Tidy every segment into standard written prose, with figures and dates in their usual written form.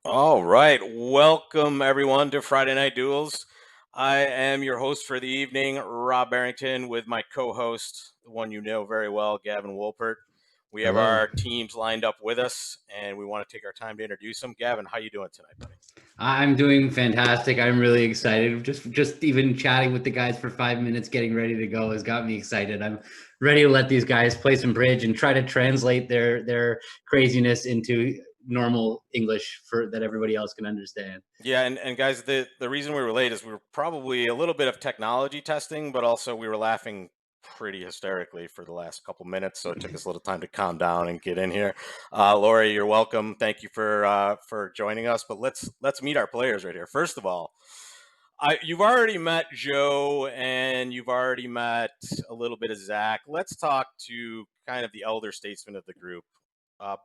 All right. Welcome, everyone, to Friday Night Duels. I am your host for the evening, Rob Barrington, with my co host, the one you know very well, Gavin Wolpert. We have Hello. our teams lined up with us, and we want to take our time to introduce them. Gavin, how you doing tonight, buddy? I'm doing fantastic. I'm really excited. Just even chatting with the guys for 5 minutes, getting ready to go has got me excited. I'm ready to let these guys play some bridge and try to translate their craziness into normal English for that everybody else can understand. Yeah, and guys, the reason we were late is we were probably a little bit of technology testing, but also we were laughing pretty hysterically for the last couple minutes, so it took us a little time to calm down and get in here. Lori, you're welcome. Thank you for joining us. But let's meet our players right here. First of all, you've already met Joe and you've already met a little bit of Zach. Let's talk to kind of the elder statesman of the group,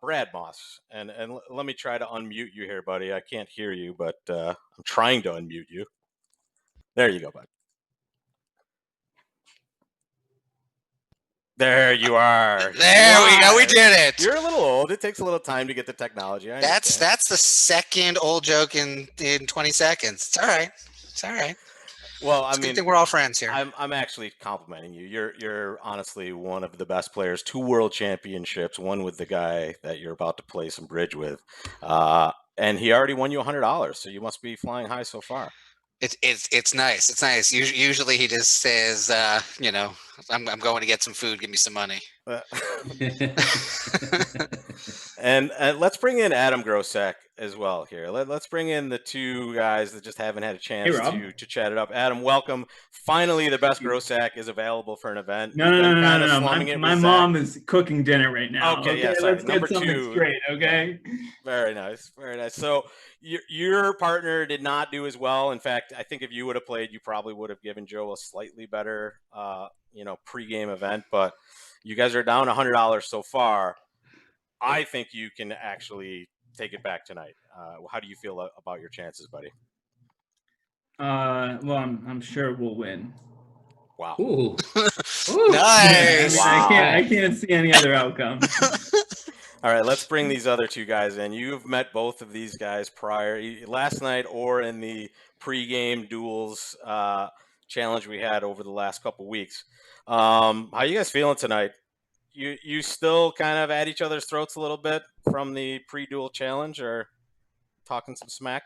Brad Moss, and let me try to unmute you here, buddy. I can't hear you, but I'm trying to unmute you. There you go, bud. There you are. There we go. We did it. You're a little old. It takes a little time to get the technology. That's the second old joke in 20 seconds. It's all right. It's all right. Well, I It's a mean, good thing we're all friends here. I'm actually complimenting you. You're honestly one of the best players. 2 world championships, one with the guy that you're about to play some bridge with, and he already won you $100. So you must be flying high so far. It's nice. It's nice. Usually he just says, I'm going to get some food. Give me some money. And let's bring in Adam Grosek as well here. Let's bring in the two guys that just haven't had a chance to chat it up. Adam, welcome. Finally, the best Grosek is available for an event. No. My mom is cooking dinner right now. Okay, yeah, sorry. Let's get something straight, okay? Very nice, very nice. So your partner did not do as well. In fact, I think if you would have played, you probably would have given Joe a slightly better, pregame event. But you guys are down $100 so far. I think you can actually take it back tonight. How do you feel about your chances, buddy? Well, I'm sure we'll win. Wow. Ooh. Nice. I can't see any other outcome. All right, let's bring these other two guys in. You've met both of these guys last night or in the pregame duels challenge we had over the last couple weeks. How are you guys feeling tonight? You still kind of at each other's throats a little bit from the pre-duel challenge, or talking some smack?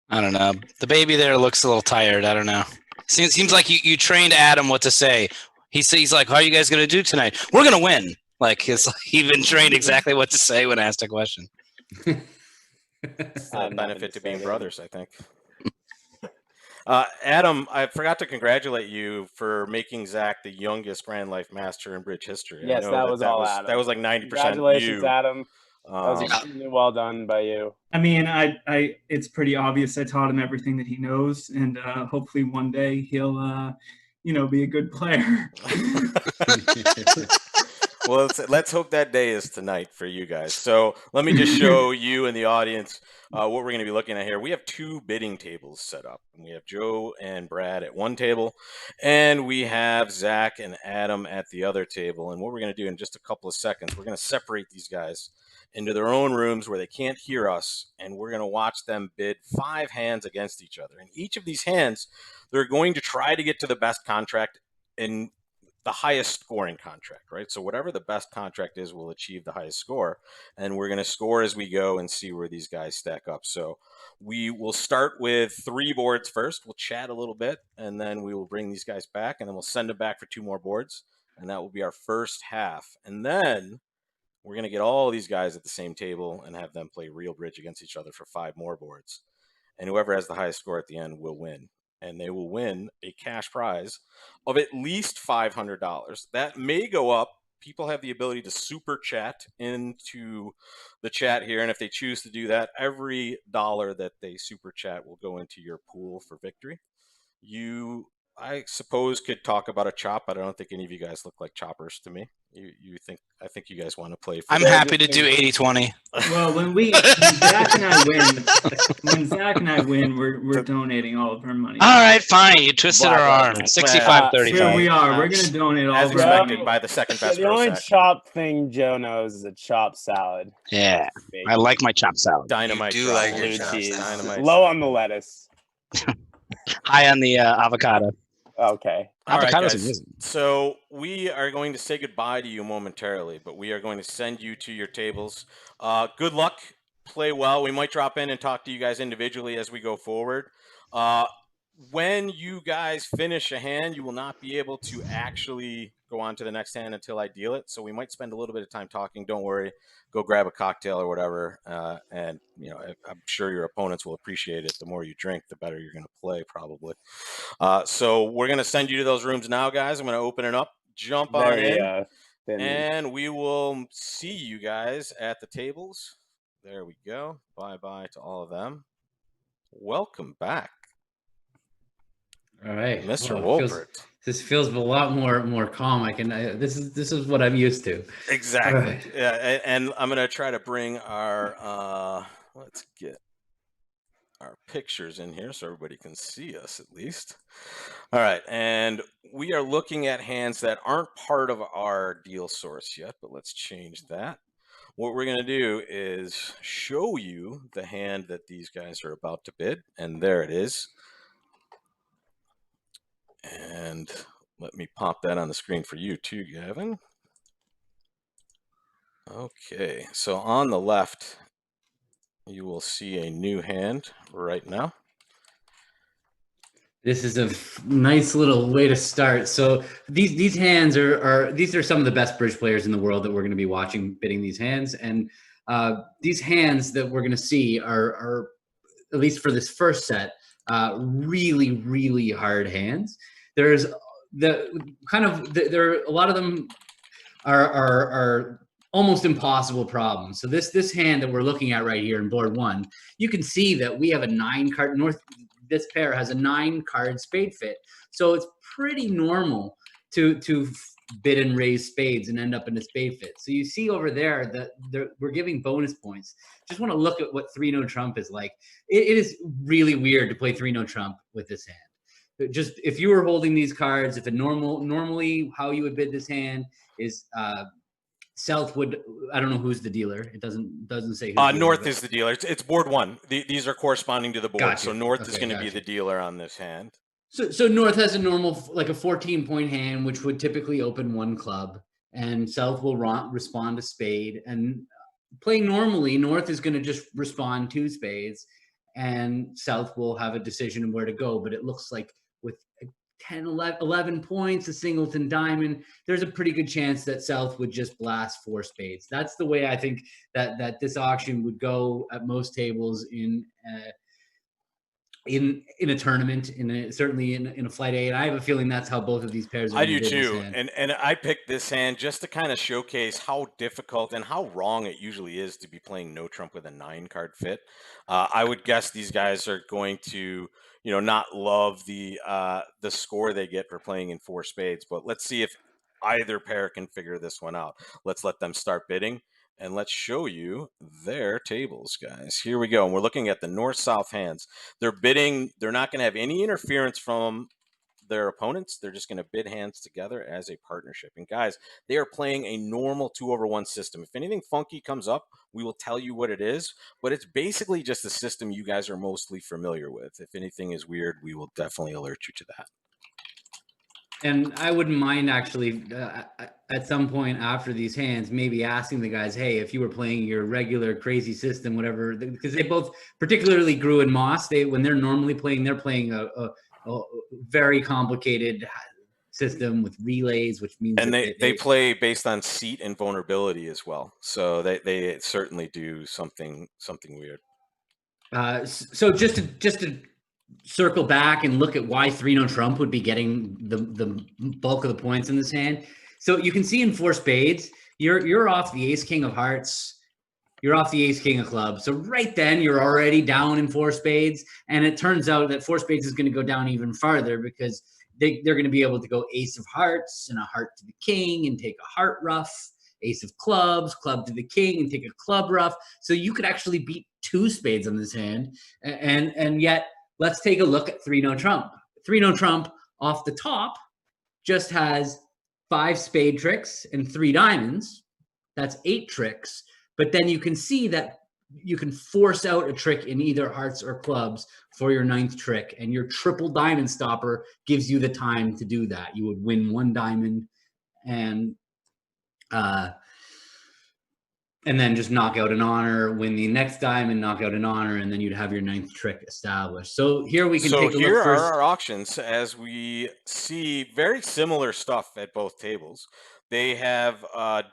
I don't know. The baby there looks a little tired. I don't know. Seems like you trained Adam what to say. He's like, how are you guys going to do tonight? We're going to win. Like, it's like he's been trained exactly what to say when asked a question. It's the benefit to being brothers, I think. Adam, I forgot to congratulate you for making Zach the youngest Grand Life Master in bridge history. Yes, that was Adam. That was like 90%. Congratulations, you. Adam. That was extremely well done by you. I mean, it's pretty obvious I taught him everything that he knows, and hopefully one day he'll, be a good player. Well, let's hope that day is tonight for you guys. So let me just show you and the audience what we're going to be looking at here. We have 2 bidding tables set up. We have Joe and Brad at one table, and we have Zach and Adam at the other table. And what we're going to do in just a couple of seconds, we're going to separate these guys into their own rooms where they can't hear us, and we're going to watch them bid 5 hands against each other. And each of these hands, they're going to try to get to the best contract in the highest scoring contract, right? So whatever the best contract is will achieve the highest score, and we're going to score as we go and see where these guys stack up. So we will start with 3 boards first. We'll chat a little bit, and then we will bring these guys back, and then we'll send them back for 2 more boards, and that will be our first half. And then we're going to get all these guys at the same table and have them play real bridge against each other for 5 more boards. And whoever has the highest score at the end will win. And they will win a cash prize of at least $500. That may go up. People have the ability to super chat into the chat here. And if they choose to do that, every dollar that they super chat will go into your pool for victory. I suppose could talk about a chop, but I don't think any of you guys look like choppers to me. You think I think you guys want to play. I'm happy to do 80-20. Well, when Zach and I win, we're donating all of our money. All right, fine. You twisted our arm. 65-35. Here we are. We're gonna donate all as of our expected money. by the second Yeah, best the pro only section. chop thing Joe knows is a chop salad. Yeah, I like my chop salad. Dynamite. You do drop. like your Blue chop cheese. salad. Dynamite. Low on the lettuce. High on the avocado. Okay. All right, Avocado's guys. amazing. So we are going to say goodbye to you momentarily, but we are going to send you to your tables. Good luck. Play well. We might drop in and talk to you guys individually as we go forward. When you guys finish a hand, you will not be able to actually go on to the next hand until I deal it. So we might spend a little bit of time talking. Don't worry. Go grab a cocktail or whatever. And, I'm sure your opponents will appreciate it. The more you drink, the better you're going to play, probably. So we're going to send you to those rooms now, guys. I'm going to open it up. Jump on in. Thin. And we will see you guys at the tables. There we go. Bye-bye to all of them. Welcome back. All right, Mr. Well, Wolpert. this feels a lot more calm. This is what I'm used to. Exactly. Right. Yeah, and I'm gonna try to bring our let's get our pictures in here so everybody can see us at least. All right, and we are looking at hands that aren't part of our deal source yet, but let's change that. What we're gonna do is show you the hand that these guys are about to bid, and there it is. And let me pop that on the screen for you too, Gavin. Okay, so on the left, you will see a new hand right now. This is a nice little way to start. So these hands these are some of the best bridge players in the world that we're going to be watching bidding these hands, and these hands that we're going to see are at least for this first set really hard hands. There's there are a lot of them are almost impossible problems. So this hand that we're looking at right here in board one, you can see that we have a 9-card north. This pair has a 9-card spade fit. So it's pretty normal to bid and raise spades and end up in a spade fit. So you see over there that we're giving bonus points. Just want to look at what 3-no trump is like. It is really weird to play 3-no trump with this hand. Just if you were holding these cards, if normally how you would bid this hand is Southwood. I don't know who's the dealer. It doesn't say. North is the dealer. It's board one. These are corresponding to the board. Gotcha. So North is going to Gotcha. be the dealer on this hand. So North has a normal, like a 14-point hand, which would typically open 1 club, and South will respond to spade. And playing normally, North is going to just respond 2 spades, and South will have a decision of where to go. But it looks like with 10, 11 points, a singleton diamond, there's a pretty good chance that South would just blast 4 spades. That's the way I think that this auction would go at most tables in a tournament, certainly in a flight A, and I have a feeling that's how both of these pairs are. I do too, and I picked this hand just to kind of showcase how difficult and how wrong it usually is to be playing no trump with a 9-card fit. I would guess these guys are going to, not love the score they get for playing in 4 spades. But let's see if either pair can figure this one out. Let's let them start bidding. And let's show you their tables, guys. Here we go. And we're looking at the north-south hands. They're bidding. They're not going to have any interference from their opponents. They're just going to bid hands together as a partnership. And guys, they are playing a normal 2/1 system. If anything funky comes up, we will tell you what it is. But it's basically just a system you guys are mostly familiar with. If anything is weird, we will definitely alert you to that. And I wouldn't mind actually at some point after these hands, maybe asking the guys, hey, if you were playing your regular crazy system, whatever, because they both, particularly Grew and Moss, when they're normally playing, they're playing a very complicated system with relays, which means and they play based on seat and vulnerability as well. So they certainly do something weird. So just to circle back and look at why 3-no trump would be getting the bulk of the points in this hand. So you can see in 4 spades, you're off the ace king of hearts, you're off the ace king of clubs. So right then you're already down in 4 spades, and it turns out that 4 spades is going to go down even farther because they're going to be able to go ace of hearts and a heart to the king and take a heart ruff, ace of clubs, club to the king and take a club ruff. So you could actually beat 2 spades on this hand. And yet, let's take a look at 3 no trump. 3 no trump off the top just has 5 spade tricks and 3 diamonds. That's 8 tricks. But then you can see that you can force out a trick in either hearts or clubs for your 9th trick, and your triple diamond stopper gives you the time to do that. You would win 1 diamond and then just knock out an honor, win the next diamond, knock out an honor, and then you'd have your 9th trick established. So here we can So take a here look are first. our auctions as we see very similar stuff at both tables. They have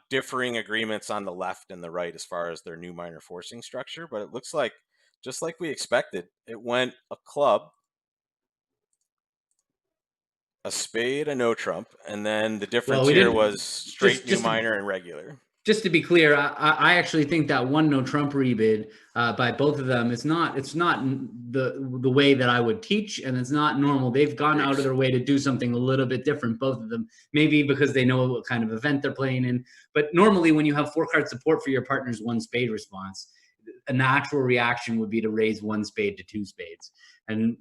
differing agreements on the left and the right as far as their new minor forcing structure, but it looks like, just like we expected, it went a club, a spade, a no trump, and then the difference we here didn't- was straight new just to- minor and regular. Just to be clear, I actually think that 1 no trump rebid by both of them, it's not the way that I would teach, and it's not normal. They've gone out of their way to do something a little bit different, both of them, maybe because they know what kind of event they're playing in. But normally when you have 4-card support for your partner's 1 spade response, a natural reaction would be to raise 1 spade to 2 spades. And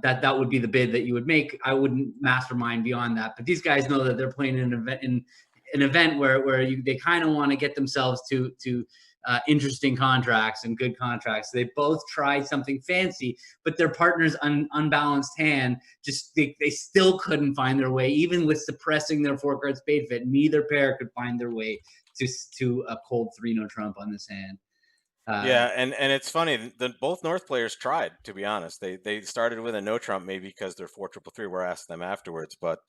that would be the bid that you would make. I wouldn't mastermind beyond that. But these guys know that they're playing an event where they kind of want to get themselves to interesting contracts and good contracts. They both tried something fancy, but their partner's unbalanced hand they still couldn't find their way, even with suppressing their 4-card spade fit. Neither pair could find their way to a cold 3 no trump on this hand. Yeah, and it's funny that both North players tried. To be honest, they started with a no trump, maybe because they're 4-3-3. We're asked them afterwards, but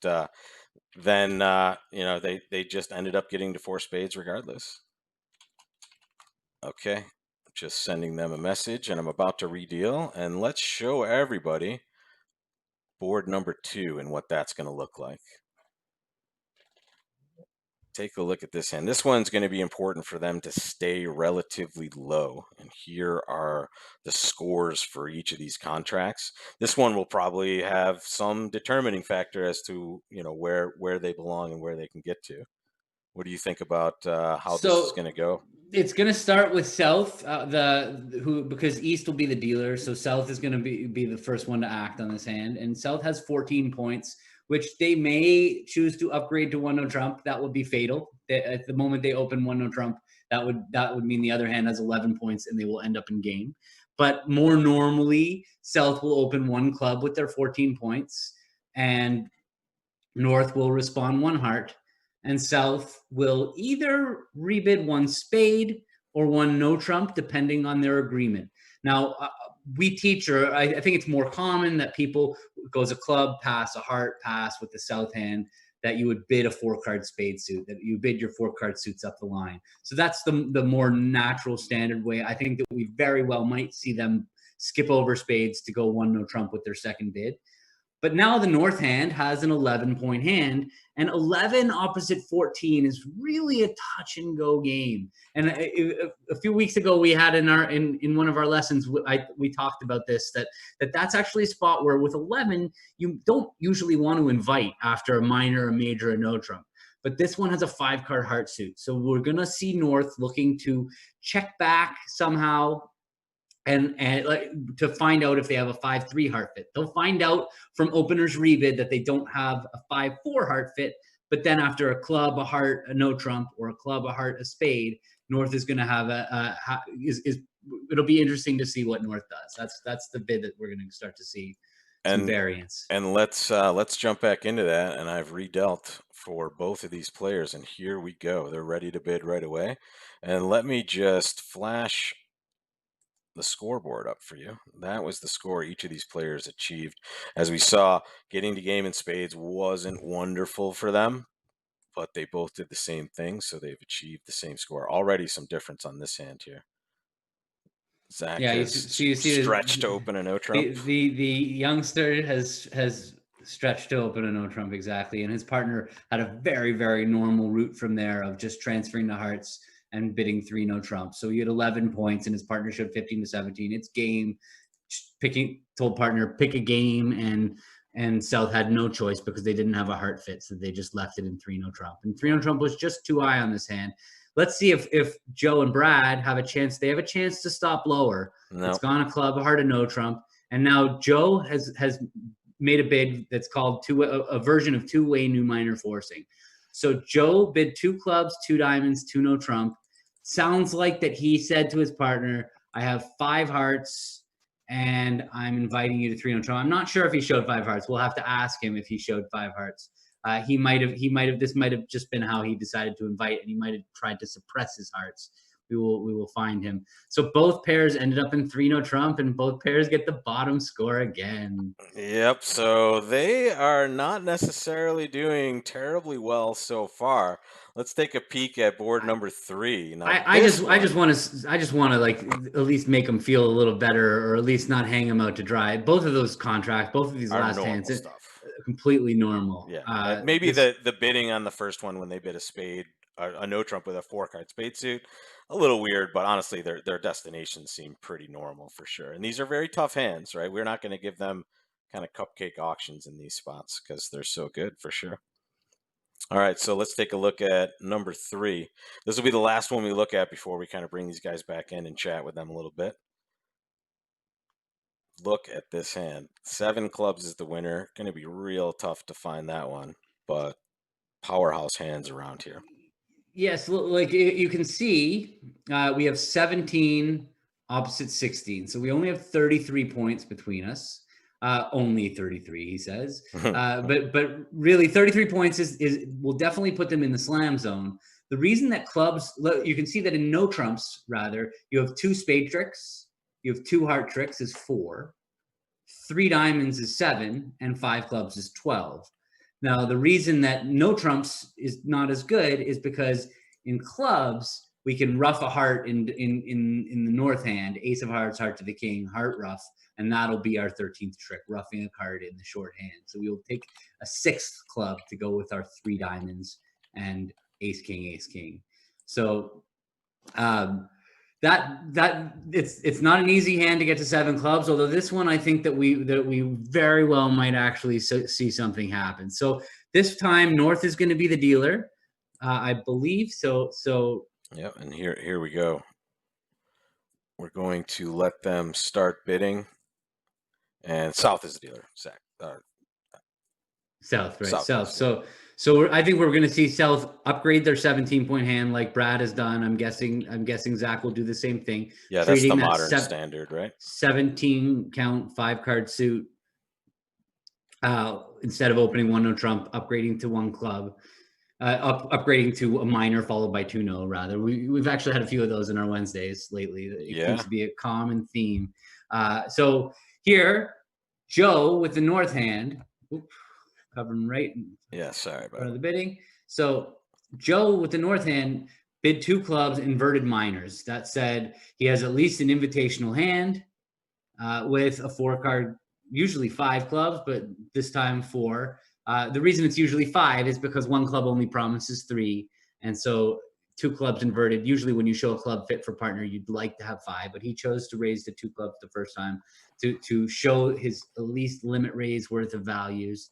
then they just ended up getting to 4 spades regardless. Okay, just sending them a message, and I'm about to redeal, and let's show everybody board number 2 and what that's going to look like. Take a look at this hand. This one's going to be important for them to stay relatively low. And here are the scores for each of these contracts. This one will probably have some determining factor as to where they belong and where they can get to. What do you think about how this is going to go? It's going to start with South, because East will be the dealer. So South is going to be the first one to act on this hand. And South has 14 points, which they may choose to upgrade to 1 no trump. That would be fatal. At the moment they open 1 no trump, that would mean the other hand has 11 points and they will end up in game. But more normally, South will open 1 club with their 14 points, and North will respond 1 heart. And South will either rebid 1 spade or 1 no trump, depending on their agreement. Now, we teach, or I think it's more common that people goes a club, pass, a heart, pass with the South hand, that you would bid a 4-card spade suit, that you bid your 4-card suits up the line. So that's the more natural standard way. I think that we very well might see them skip over spades to go 1 no trump with their second bid. But now the North hand has an 11-point hand, and 11 opposite 14 is really a touch and go game. And a few weeks ago, we had in one of our lessons, we talked about this, that's actually a spot where with 11, you don't usually want to invite after a minor, a major, a no trump. But this one has a 5-card heart suit. So we're going to see North looking to check back somehow, and like to find out if they have a 5-3 heart fit. They'll find out from opener's rebid that they don't have a 5-4 heart fit, but then after a club, a heart, a no trump, or a club, a heart, a spade, North is going to have it'll be interesting to see what North does. That's the bid that we're going to start to see some variance. And let's jump back into that. And I've redealt for both of these players, and here we go. They're ready to bid right away. And let me just flash the scoreboard up for you. That was the score each of these players achieved. As we saw, getting to game in spades wasn't wonderful for them, but they both did the same thing, so they've achieved the same score. Already some difference on this hand here. Zach has stretched to open a no trump. The youngster has stretched to open a no trump, exactly, and his partner had a very, very normal route from there of just transferring to hearts and bidding 3 no trump. So he had 11 points and his partner showed 15 to 17. It's game. Told partner, pick a game and South had no choice because they didn't have a heart fit, so they just left it in 3-0 trump. And 3-0 trump was just too high on this hand. Let's see if Joe and Brad have a chance. They have a chance to stop lower. No. It's gone a club, a heart, of no trump, and now Joe has made a bid that's called a version of two-way new minor forcing. So Joe bid 2 clubs, 2 diamonds, 2 no trump. Sounds like that he said to his partner, I have 5 hearts and I'm inviting you to 3 no trump. I'm not sure if he showed 5 hearts. We'll have to ask him if he showed 5 hearts. This might have just been how he decided to invite, and he might have tried to suppress his hearts. We will find him. So both pairs ended up in 3 no trump, and both pairs get the bottom score again. Yep. So they are not necessarily doing terribly well so far. Let's take a peek at board number 3. Now, I just want to like at least make them feel a little better, or at least not hang them out to dry. Both of those contracts, both of these are last normal hands, stuff. Completely normal. Yeah. Maybe the bidding on the first one when they bid a spade, a no trump with a 4-card spade suit, a little weird, but honestly, their destinations seem pretty normal for sure. And these are very tough hands, right? We're not going to give them kind of cupcake auctions in these spots because they're so good for sure. All right, so let's take a look at number 3. This will be the last one we look at before we kind of bring these guys back in and chat with them a little bit. Look at this hand. 7 clubs is the winner. Going to be real tough to find that one, but powerhouse hands around here. Yes, like you can see, we have 17 opposite 16. So we only have 33 points between us. Only 33, he says. But really 33 points will definitely put them in the slam zone. The reason that clubs, you can see that in no trumps, rather, you have 2 spade tricks, you have 2 heart tricks is 4, 3 diamonds is 7, and 5 clubs is 12. Now, the reason that no trumps is not as good is because in clubs, we can ruff a heart in the north hand, ace of hearts, heart to the king, heart ruff, and that'll be our 13th trick, roughing a card in the short hand. So we will take a 6th club to go with our 3 diamonds and ace, king. So that it's not an easy hand to get to 7 clubs, although this one I think that we very well might actually see something happen. So this time North is going to be the dealer, I believe. So yeah, and here we go. We're going to let them start bidding, and South is the dealer. South, right? South. So I think we're going to see South upgrade their 17-point hand like Brad has done. I'm guessing Zach will do the same thing. Yeah, that's the modern standard, right? 17 count 5-card suit. Instead of opening 1 no trump, upgrading to 1 club, upgrading to a minor followed by 2 no. Rather, we've actually had a few of those in our Wednesdays lately. It seems to be a common theme. So here, Joe with the north hand. Covering right. Sorry about the bidding. So Joe with the north hand bid 2 clubs, inverted minors. That said, he has at least an invitational hand with a 4-card, usually 5 clubs, but this time 4. The reason it's usually 5 is because 1 club only promises 3, and so 2 clubs inverted. Usually, when you show a club fit for partner, you'd like to have 5, but he chose to raise to 2 clubs the first time to show his at least limit raise worth of values.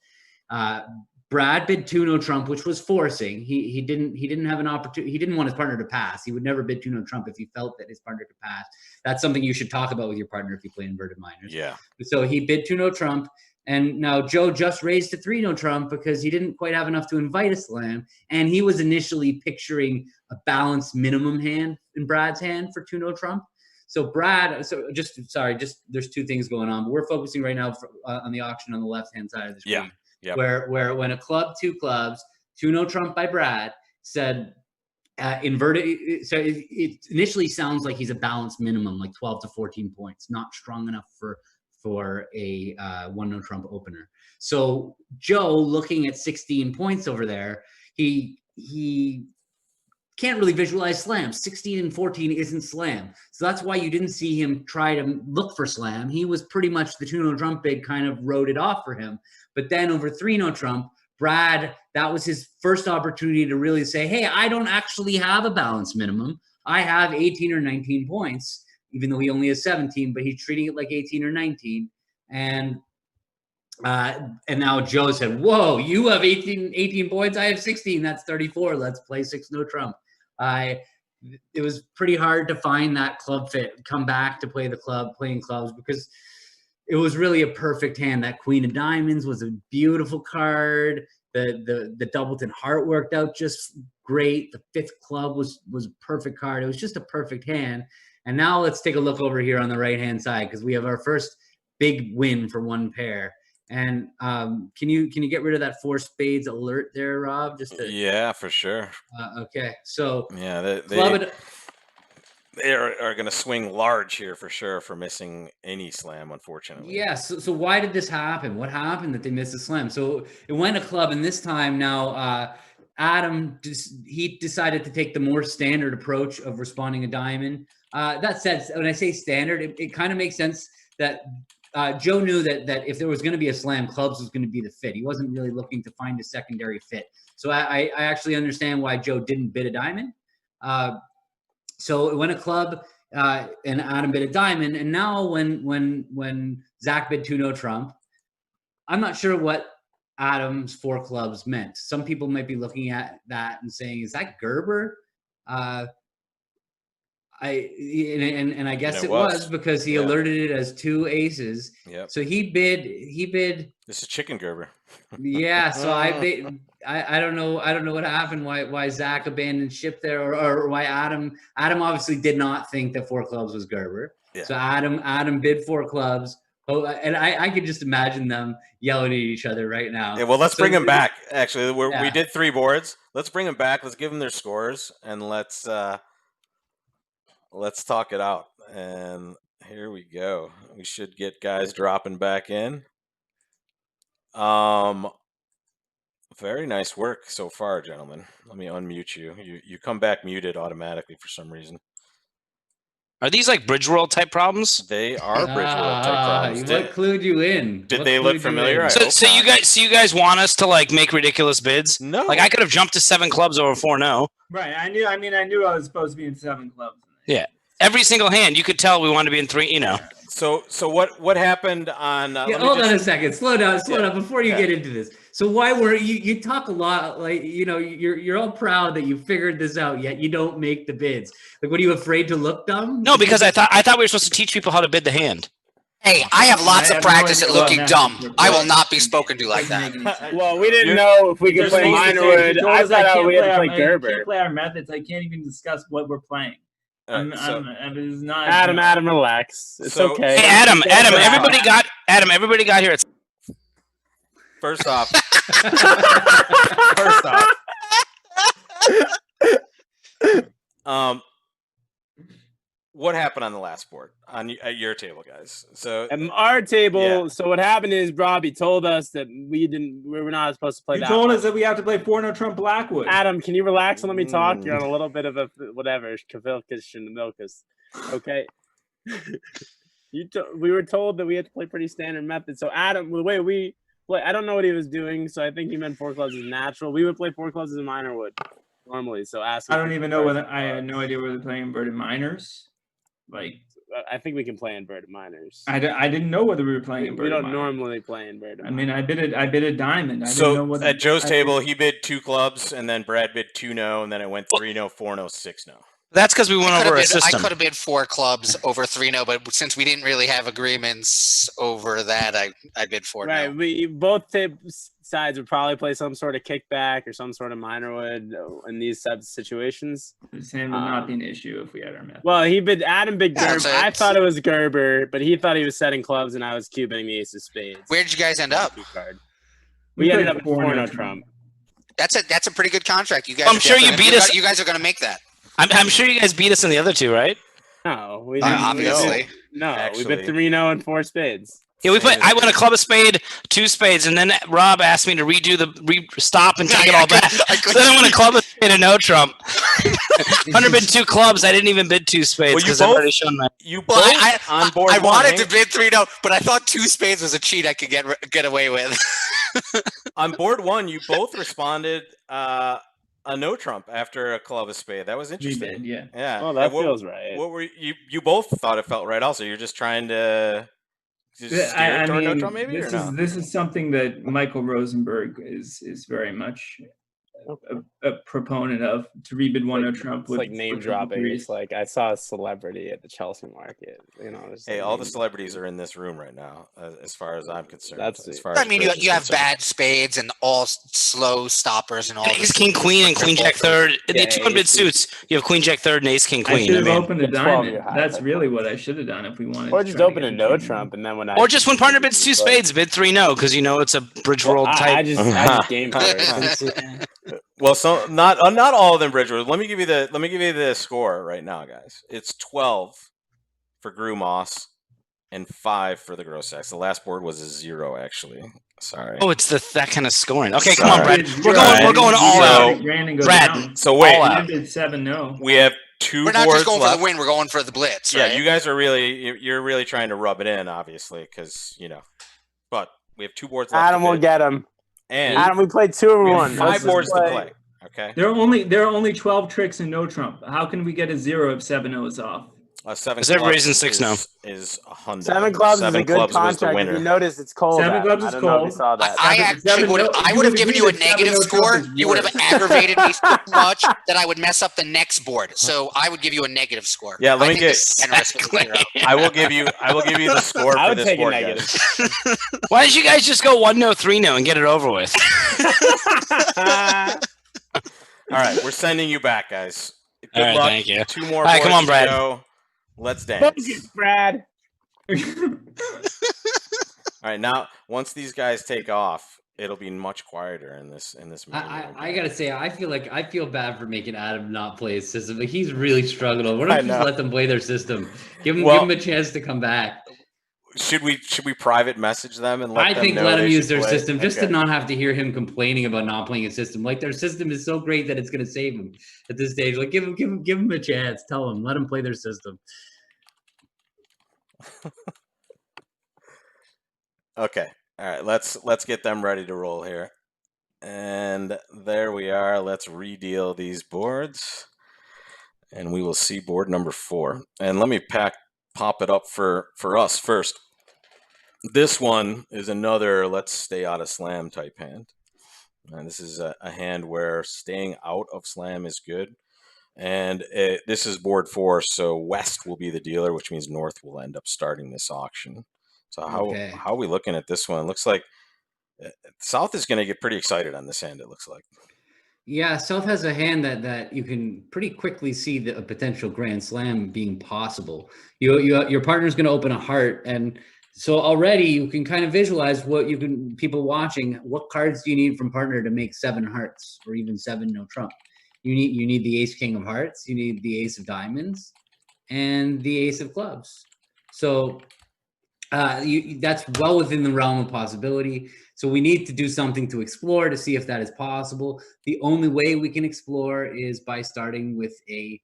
Brad bid 2 no trump, which was forcing. He didn't have an opportunity. He didn't want his partner to pass. He would never bid 2 no trump if he felt that his partner could pass. That's something you should talk about with your partner if you play inverted minors. Yeah. So he bid 2 no trump, and now Joe just raised to 3 no trump because he didn't quite have enough to invite a slam, and he was initially picturing a balanced minimum hand in Brad's hand for 2 no trump. So Brad, there's 2 things going on. But we're focusing right now on the auction on the left-hand side of the screen. Yeah. Yep. Where when a club, 2 clubs, 2 no trump by Brad said inverted. So it initially sounds like he's a balanced minimum, like 12 to 14 points, not strong enough for a 1 no trump opener. So Joe, looking at 16 points over there, he can't really visualize slam. 16 and 14 isn't slam. So that's why you didn't see him try to look for slam. He was pretty much the 2 no trump bid kind of wrote it off for him. But then over 3 no trump, Brad, that was his first opportunity to really say, hey, I don't actually have a balanced minimum. I have 18 or 19 points, even though he only has 17, but he's treating it like 18 or 19. And And now Joe said, whoa, you have 18 points. I have 16. That's 34. Let's play 6 no trump. It was pretty hard to find that club fit, come back to play the club, playing clubs, because it was really a perfect hand. That Queen of Diamonds was a beautiful card. The Doubleton Heart worked out just great. The 5th club was a perfect card. It was just a perfect hand. And now let's take a look over here on the right-hand side, because we have our first big win for one pair. And can you get rid of that 4 spades alert there, Rob? Just to, yeah, for sure. Okay, so Yeah, they are going to swing large here for sure for missing any slam, unfortunately. yeah. So why did this happen? What happened that they missed a slam? So it went a club, and this time now Adam he decided to take the more standard approach of responding a diamond. That said, when I say standard, it kind of makes sense that Joe knew that if there was going to be a slam, clubs was going to be the fit. He wasn't really looking to find a secondary fit. So I actually understand why Joe didn't bid a diamond. So it went a club, and Adam bid a diamond. And now when Zach bid 2 no trump, I'm not sure what Adam's 4 clubs meant. Some people might be looking at that and saying, "Is that Gerber?" I guess it was because he alerted it as 2 aces. Yep. So he bid. This is chicken Gerber. Yeah. So I don't know what happened. Why Zach abandoned ship there, or why Adam obviously did not think that 4 clubs was Gerber. Yeah. So Adam bid 4 clubs. Oh, and I could just imagine them yelling at each other right now. Yeah. Well, let's bring them back. Actually, we did 3 boards. Let's bring them back. Let's give them their scores, and let's talk it out. And here we go. We should get guys dropping back in. Very nice work so far, gentlemen. Let me unmute you. You come back muted automatically for some reason. Are these like Bridge World type problems? They are Bridge World type problems. What clued you in? Did they look familiar? So you guys want us to like make ridiculous bids? No. Like I could have jumped to 7 clubs over 4 no. Right. I knew I was supposed to be in 7 clubs. Yeah. Every single hand, you could tell we wanted to be in 3. You know. So what happened on? Hold on a second. Slow down before you get into this. So why were you talk a lot, like, you know, you're all proud that you figured this out, yet you don't make the bids. Like, what, are you afraid to look dumb? No, because I thought we were supposed to teach people how to bid the hand. Hey, I have lots of practice at looking dumb. I will not be spoken to like that. Well, we didn't know if we could play Minorwood. I thought we had to play Gerber. I can't play our methods. I can't even discuss what we're playing. It's not Adam, relax. It's okay. Hey, Adam, everybody got here. First off, what happened on the last board at your table, guys? So at our table, so what happened is Robbie told us that we were not supposed to play. You told us that we have to play 4 no trump Blackwood. Adam, can you relax and let me talk? You're on a little bit of a whatever, Kavilkish and the Milkus. Okay. We were told that we had to play pretty standard method. So Adam, the way we play, I don't know what he was doing, so I think he meant 4 clubs is natural. We would play 4 clubs as a minor would normally. So ask. I don't even know whether I had no idea whether they're playing inverted minors. Like, I think we can play inverted minors. I didn't know whether we were playing inverted. We don't minors. normally play inverted. I mean, I bid a diamond. I so didn't know at Joe's table, he bid 2 clubs, and then Brad bid 2 no, and then it went 3 no, 4 no, 6 no. That's because we went over a system. I could have bid 4 clubs over 3 no, but since we didn't really have agreements over that, I bid 4 no. Right, we both sides would probably play some sort of kickback or some sort of minor wood in these types of situations. This hand would not be an issue if we had our method. Well, Adam bid Gerber. I thought it was Gerber, but he thought he was setting clubs, and I was cubeing the ace of spades. Where did you guys end up? We ended up at 4 no trump. That's a pretty good contract. You guys. I'm sure you beat us. You guys are going to make that. I'm sure you guys beat us in the other 2, right? No, we didn't. Obviously. We bid 3 no and 4 spades. Yeah, I went a club of spade, 2 spades, and then Rob asked me to stop and take it all back. So then I went a club of spade and no trump. 100 bid 2 clubs. I didn't even bid 2 spades because I've already shown my. You both on board. I wanted to bid 3 no, but I thought 2 spades was a cheat I could get away with. On board 1, you both responded a no trump after a club of spade. That was interesting. We did, yeah. Well, that feels right. What were you both thought it felt right? Also, you're just trying to Just steer I toward no mean, trump, maybe, or no? this is something that Michael Rosenberg is very much a proponent of, to rebid one no Trump. It's like name dropping. Greece. It's like I saw a celebrity at the Chelsea market. You know, it's Hey, like all the name celebrities are in this room right now, as far as I'm concerned. That's as it. far as I mean, Bridge is you have concerned. bad spades and all slow stoppers and all. Ace King Queen and Queen Jack third. The Yeah, 200 ace- suits. You have Queen Jack third and Ace King I Queen. should have mean, opened a The 12 you diamond. have, That's I really thought. what I should have done if we wanted. Or to just try to open get a the no king. trump, and then when I or just when partner bids 2 spades, bid 3 no, because you know it's a Bridge World I type. just game for it. Well, so not all of them Bridgewood. Let me give you the score right now, guys. It's 12 for Gru Moss and 5 for the Grossex. The last board was a 0, actually. Sorry. Oh, it's that kind of scoring. Okay, come on, Sorry. Brad. We're going all out. Brad, So wait, all I out. did 7 no. we have 2 We're not boards just going left. for the win; we're going for the blitz, Yeah, right? you guys are you're really trying to rub it in, obviously, because But we have 2 boards left. Adam to will bid, get him. and Adam, we played 2 we and have 1. 5 Let's just boards to play. Okay. There are only 12 tricks and no trump. How can we get a 0 if 7-0 is off? 7 Because everybody's clubs in 6 now. is a Honda. 7 clubs 7 is a good clubs was the contract. If winner. you notice, it's cold. 7 Adam. clubs I is don't know if you cold. saw that. I Seven- actually seven would. no- I you would have would given agree you a that 7-0 negative Trump score. is You would have worse. aggravated me so much that I would mess up the next board. So I would give you a negative score. Yeah, let I me think get- this is generous with a 0. I will give you the score I for would this take a board, negative. guys. Why don't you guys just go 1 no, 3 no, and get it over with? All right, we're sending you back, guys. Good All right, luck. thank you. 2 more All right, boards come on, to Brad. go. Let's dance. Focus, Brad. All right, now once these guys take off, it'll be much quieter in this meeting. I gotta say, I feel bad for making Adam not play his system. Like, he's really struggling. Why don't I you just know. let them play their system? Give Well- him a chance to come back. Should we private message them and let I them think know let they him use should their play? system just to Okay. not have to hear him complaining about not playing a system. Like, their system is so great that it's gonna save him at this stage. Like, give him a chance. Tell him, let him play their system. Okay. All right. Let's get them ready to roll here. And there we are. Let's redeal these boards. And we will see board number 4. And let me pop it up for us first. This one is another let's stay out of slam type hand. And this is a hand where staying out of slam is good. And this is board 4, so West will be the dealer, which means North will end up starting this auction. So how are we looking at this one? It looks like South is going to get pretty excited on this hand, it looks like. Yeah, South has a hand that you can pretty quickly see a potential grand slam being possible. Your partner's going to open a heart, and so already you can kind of visualize people watching. What cards do you need from partner to make 7 hearts or even 7 no trump? You need the ace king of hearts, you need the ace of diamonds, and the ace of clubs. So that's well within the realm of possibility. So we need to do something to explore to see if that is possible. The only way we can explore is by starting with a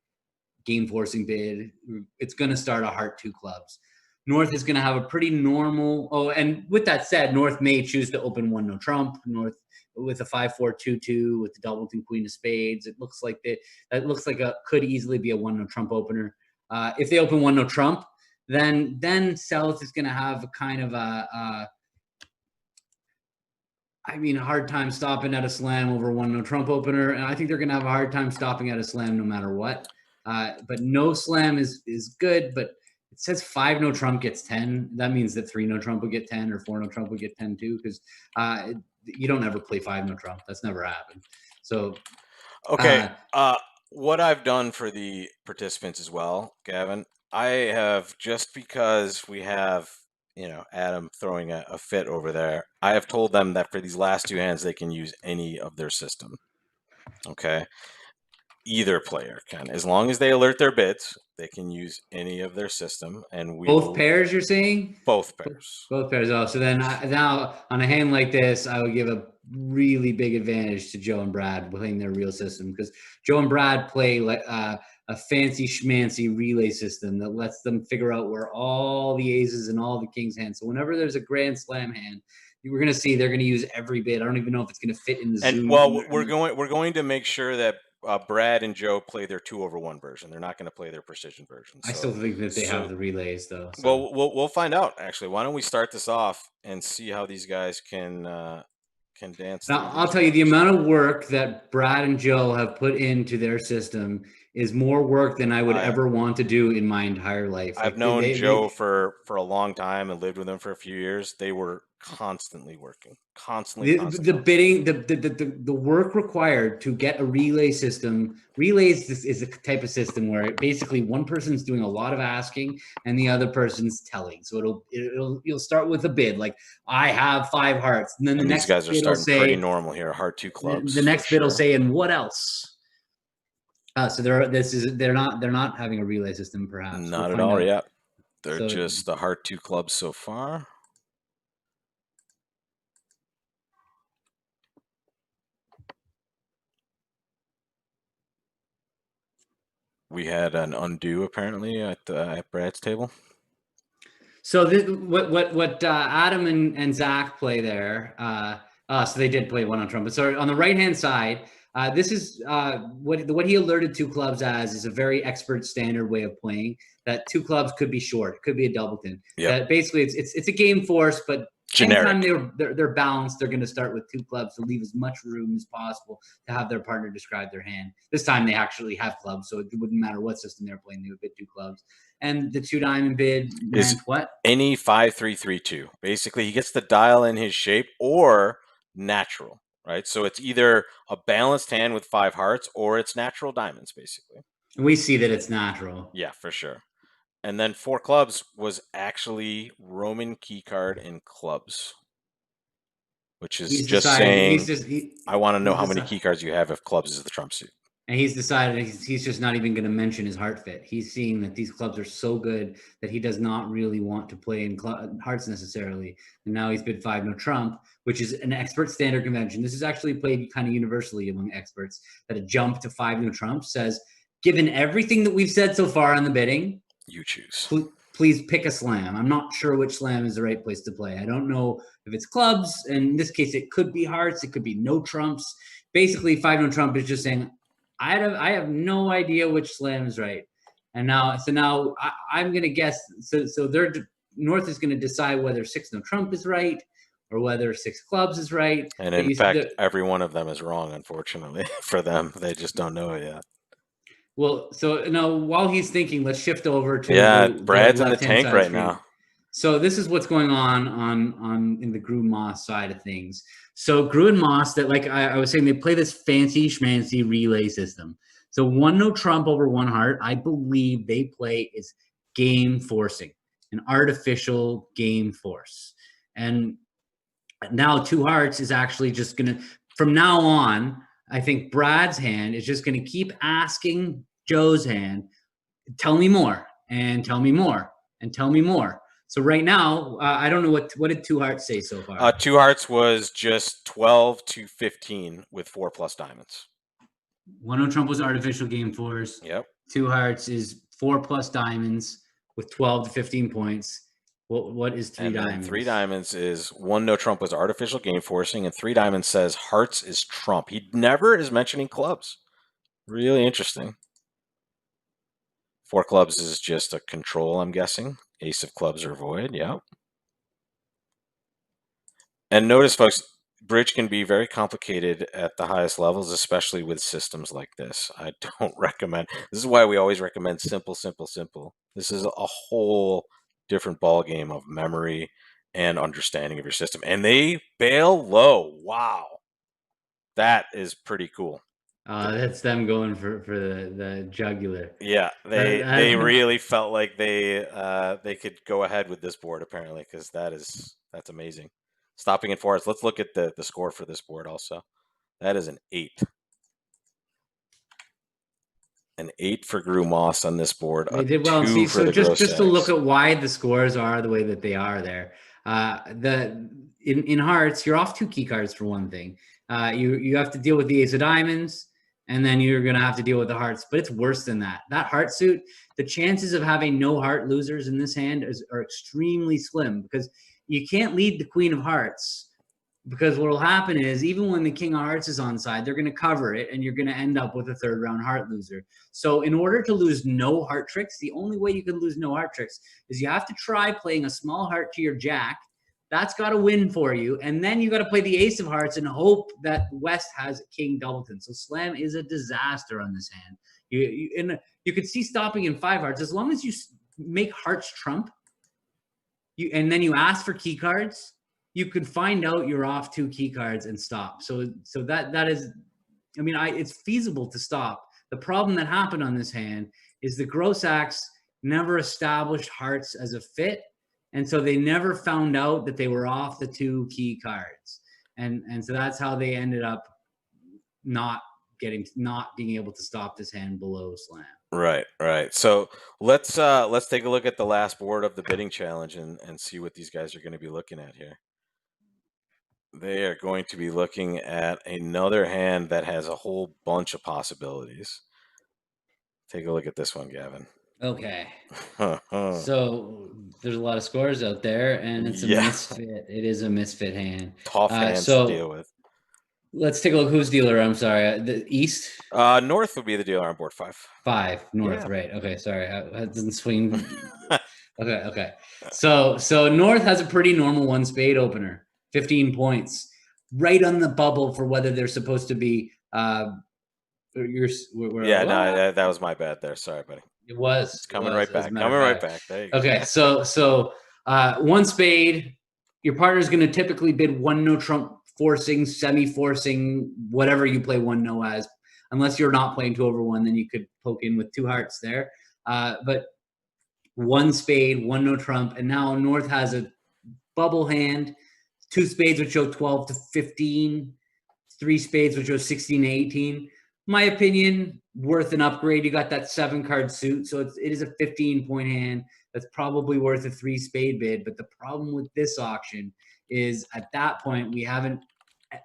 game forcing bid. It's going to start a heart 2 clubs. North is going to have a pretty normal. Oh, and with that said, North may choose to open 1 no trump. North with a 5-4-2-2 with the doubleton queen of spades. It looks like that looks like could easily be a 1 no trump opener. If they open 1 no trump, then South is going to have a kind of a hard time stopping at a slam over 1 no trump opener, and I think they're going to have a hard time stopping at a slam no matter what. But no slam is good, but it says 5 no trump gets 10. That means that 3 no trump would get 10 or 4 no trump would get 10 too, because you don't ever play 5 no trump. That's never happened. So okay, what I've done for the participants as well, Gavin, I have, just because we have Adam throwing a fit over there, I have told them that for these last 2 hands they can use any of their system. Okay, either player can, as long as they alert their bids, they can use any of their system, and both pairs, you're saying? Both pairs. Both pairs. Oh, so then now on a hand like this, I would give a really big advantage to Joe and Brad playing their real system, because Joe and Brad play like a fancy schmancy relay system that lets them figure out where all the aces and all the kings hands. So whenever there's a grand slam hand, we're going to see they're going to use every bid. I don't even know if it's going to fit in the Zoom. And well, we're going to make sure that Brad and Joe play their 2/1 version. They're not going to play their precision version. I So, still think that they so- have the relays though. So. well, we'll find out. Actually, why don't we start this off and see how these guys can dance? Now, through I'll these tell you, the waters. amount of work that Brad and Joe have put into their system is more work than I would ever want to do in my entire life. I've known Joe for a long time and lived with him for a few years. They were constantly working, constantly. The bidding, the work required to get a relay system. Relays is a type of system where basically one person's doing a lot of asking and the other person's telling. So you'll start with a bid like I have 5 hearts, and then the next these guys are bid will starting pretty say normal here. Heart 2 clubs. the next for bid will sure. say, and what else? So they're not having a relay system, perhaps. Not We'll at find all out. yet. They're So- just the heart 2 clubs so far. We had an undo apparently at Brad's table. So this, what Adam and Zach play there. So they did play one on trumpet. So on the right hand side, this is what he alerted 2 clubs as is a very expert standard way of playing. That 2 clubs could be short, it could be a doubleton. Yep. That basically it's a game force, but Generic. anytime they're balanced, they're going to start with 2 clubs to leave as much room as possible to have their partner describe their hand. This time they actually have clubs, so it wouldn't matter what system they're playing, they would bid 2 clubs. And the 2 diamond bid meant what? Any 5-3-3-2. Basically, he gets the dial in his shape or natural, right? So it's either a balanced hand with 5 hearts or it's natural diamonds, basically. And we see that it's natural. Yeah, for sure. And then 4 clubs was actually Roman key card and clubs, which is He's just decided, saying, I want to know he's how many deci- key cards you have if clubs is the trump suit. And he's decided he's just not even going to mention his heart fit. He's seeing that these clubs are so good that he does not really want to play in hearts necessarily. And now he's bid 5 no trump, which is an expert standard convention. This is actually played kind of universally among experts, that a jump to 5 no trump says, given everything that we've said so far on the bidding, You choose. please pick a slam. I'm not sure which slam is the right place to play. I don't know if it's clubs. And in this case, it could be hearts. It could be no trumps. Basically, 5 no trump is just saying, I have no idea which slam is right. And now I'm going to guess. So North is going to decide whether 6 no trump is right or whether 6 clubs is right. And in fact, every one of them is wrong, unfortunately, for them. They just don't know it yet. Well, so now while he's thinking, let's shift over to Brad's in the left-hand tank side right screen. now. So this is what's going on in the Grew Moss side of things. So Grew and Moss, that like I was saying, they play this fancy schmancy relay system. So 1 no trump over 1 heart, I believe they play is game forcing, an artificial game force. And now 2 hearts is actually just gonna, from now on, I think Brad's hand is just gonna keep asking Joe's hand, tell me more, and tell me more, and tell me more. So right now, I don't know what did 2 hearts say so far. 2 hearts was just 12 to 15 with 4 plus diamonds. 1 no trump was artificial game force. Yep. 2 hearts is 4 plus diamonds with 12 to 15 points. What is 3 diamonds? 3 diamonds is 1 no trump was artificial game forcing, and 3 diamonds says hearts is trump. He never is mentioning clubs. Really interesting. 4 clubs is just a control, I'm guessing. Ace of clubs or void, yeah. And notice, folks, bridge can be very complicated at the highest levels, especially with systems like this. I don't recommend. This is why we always recommend simple, simple, simple. This is a whole different ball game of memory and understanding of your system. And they bail low. Wow. That is pretty cool. That's them going for the jugular. Yeah, they really felt like they could go ahead with this board apparently, because that's amazing. Stopping in 4 hearts. Let's look at the score for this board also. That is an 8. An 8 for Grew Moss on this board. They did well. See, so just to look at at why the scores are the way that they are there. In hearts, you're off 2 key cards for one thing. You have to deal with the ace of diamonds, and then you're going to have to deal with the hearts. But it's worse than that. That heart suit, the chances of having no heart losers in this hand are extremely slim, because you can't lead the queen of hearts Because what will happen is even when the king of hearts is on side, they're going to cover it and you're going to end up with a third round heart loser. So in order to lose no heart tricks, the only way you can lose no heart tricks is you have to try playing a small heart to your jack. That's got to win for you. And then you got to play the ace of hearts and hope that West has king doubleton. So slam is a disaster on this hand. You could see stopping in 5 hearts. As long as you make hearts trump, and then you ask for key cards, you could find out you're off 2 key cards and stop. So that is, I mean, it's feasible to stop. The problem that happened on this hand is the gross axe never established hearts as a fit, and so they never found out that they were off the 2 key cards, and so that's how they ended up not being able to stop this hand below slam. Right. So let's take a look at the last board of the bidding challenge and see what these guys are going to be looking at here. They are going to be looking at another hand that has a whole bunch of possibilities. Take a look at this one, Gavin. Okay. So there's a lot of scores out there, and it's a misfit. It is a misfit hand. Tough hands to deal with. Let's take a look. Who's dealer? I'm sorry. The East? North would be the dealer on board 5. 5. North, right. Okay, sorry. I didn't swing. Okay. So North has a pretty normal 1 spade opener. 15 points. Right on the bubble for whether they're supposed to be that was my bad there. Sorry, buddy. It was coming right back. There you go. Okay, so 1 spade. Your partner's going to typically bid 1 no trump, forcing, semi-forcing, whatever you play 1 no as. Unless you're not playing 2 over 1, then you could poke in with 2 hearts there. But 1 spade, 1 no trump, and now North has a bubble hand. 2 spades would show 12 to 15. 3 spades would show 16 to 18. My opinion, worth an upgrade. You got that 7-card suit, so it is a 15-point hand. That's probably worth a 3 spade bid. But the problem with this auction is at that point, we haven't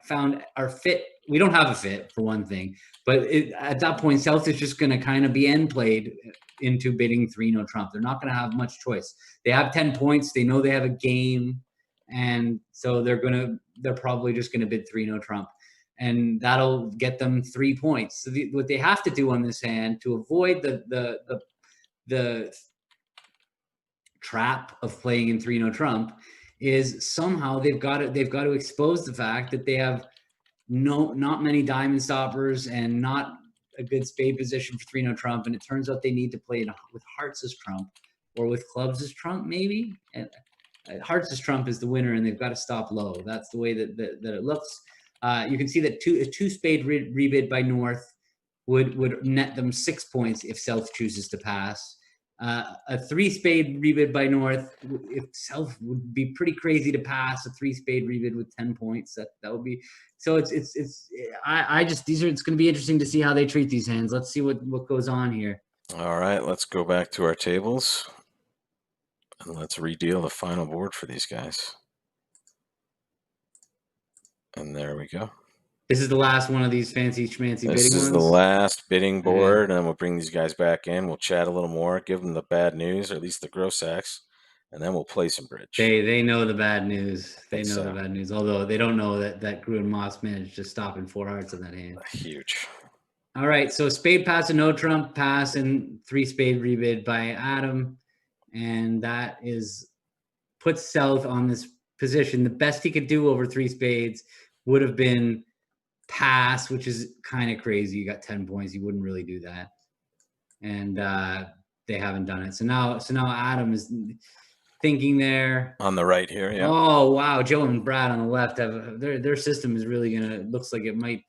found our fit. We don't have a fit, for one thing. But at that point, South is just going to kind of be end played into bidding 3 no trump. They're not going to have much choice. They have 10 points. They know they have a game. And so they're probably just going to bid 3 no trump. And that'll get them 3 points. So what they have to do on this hand to avoid the trap of playing in 3 no trump is somehow they've got to expose the fact that they have not many diamond stoppers and not a good spade position for 3 no trump. And it turns out they need to play it with hearts as trump or with clubs as trump, maybe. And hearts as trump is the winner, and they've got to stop low. That's the way that it looks. You can see that a 2 spade rebid by North would net them 6 points if South chooses to pass. A 3 spade rebid by North, if South would be pretty crazy to pass a 3 spade rebid with 10 points. That would be so. It's going to be interesting to see how they treat these hands. Let's see what goes on here. All right, let's go back to our tables and let's redeal the final board for these guys. And there we go. This is the last one of these fancy schmancy bidding ones? This is the last bidding board, and then we'll bring these guys back in. We'll chat a little more, give them the bad news, or at least the gross axe, and then we'll play some bridge. They know the bad news. They know the bad news, although they don't know that Gruen Moss managed to stop in 4 hearts in that hand. Huge. All right, so spade pass and no trump pass and 3 spade rebid by Adam, and that puts South on this position. The best he could do over 3 spades would have been pass, which is kind of crazy. You got 10 points. You wouldn't really do that. And they haven't done it. So now Adam is thinking there. On the right here, yeah. Oh, wow. Joe and Brad on the left have their system is really looks like it might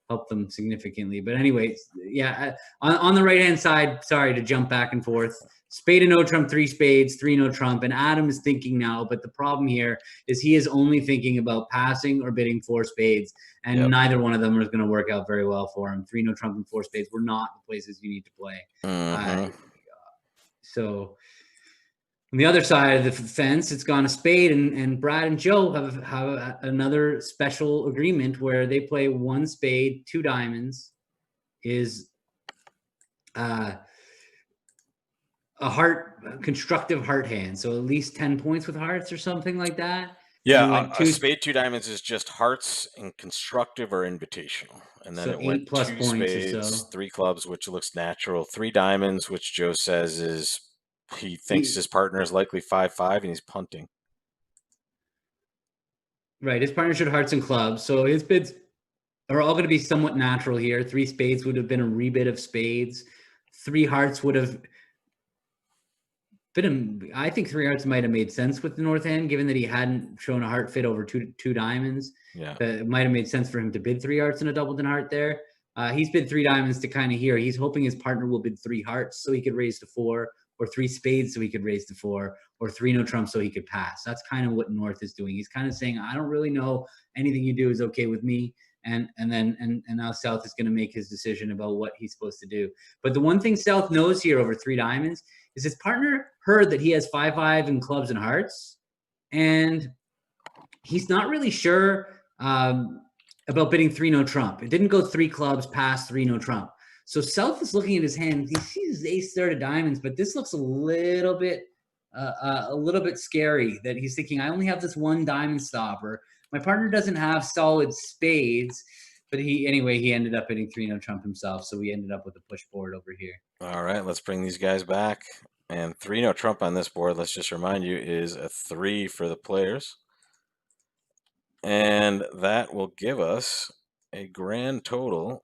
help them significantly. But anyway, yeah, on the right-hand side, sorry to jump back and forth. Spade and no trump, 3 spades, 3 no trump. And Adam is thinking now, but the problem here is he is only thinking about passing or bidding 4 spades. And neither one of them is going to work out very well for him. 3 no trump and 4 spades were not the places you need to play. So on the other side of the fence, it's gone a spade, and Brad and Joe have another special agreement where they play 1 spade, 2 diamonds, is a constructive heart hand. So at least 10 points with hearts or something like that. Yeah, And went a spade 2 diamonds is just hearts and constructive or invitational. And then So it went 8+ 2 points or spades, so. 3 clubs, which looks natural, 3 diamonds, which Joe says is he thinks his partner is likely 5-5 and he's punting. Right. His partner showed hearts and clubs. So his bids are all going to be somewhat natural here. 3 spades would have been a rebid of spades. 3 hearts would have been I think 3 hearts might have made sense with the North End, given that he hadn't shown a heart fit over two diamonds. Yeah. It might have made sense for him to bid 3 hearts and a doubled in heart there. He's bid 3 diamonds to kind of here. He's hoping his partner will bid 3 hearts so he could raise to 4, or 3 spades so he could raise to 4, or 3 no trump so he could pass. That's kind of what North is doing. He's kind of saying, I don't really know. Anything you do is okay with me. And now South is going to make his decision about what he's supposed to do. But the one thing South knows here over 3 diamonds is his partner heard that he has 5-5 in clubs and hearts, and he's not really sure about bidding 3 no trump. It didn't go 3 clubs past 3 no trump. So South is looking at his hand. He sees his ace third of diamonds, but this looks a little bit scary. That he's thinking, I only have this 1 diamond stopper. My partner doesn't have solid spades, but he ended up hitting 3 no trump himself. So we ended up with a push board over here. All right, let's bring these guys back. And 3 no trump on this board, let's just remind you, is a 3 for the players. And that will give us a grand total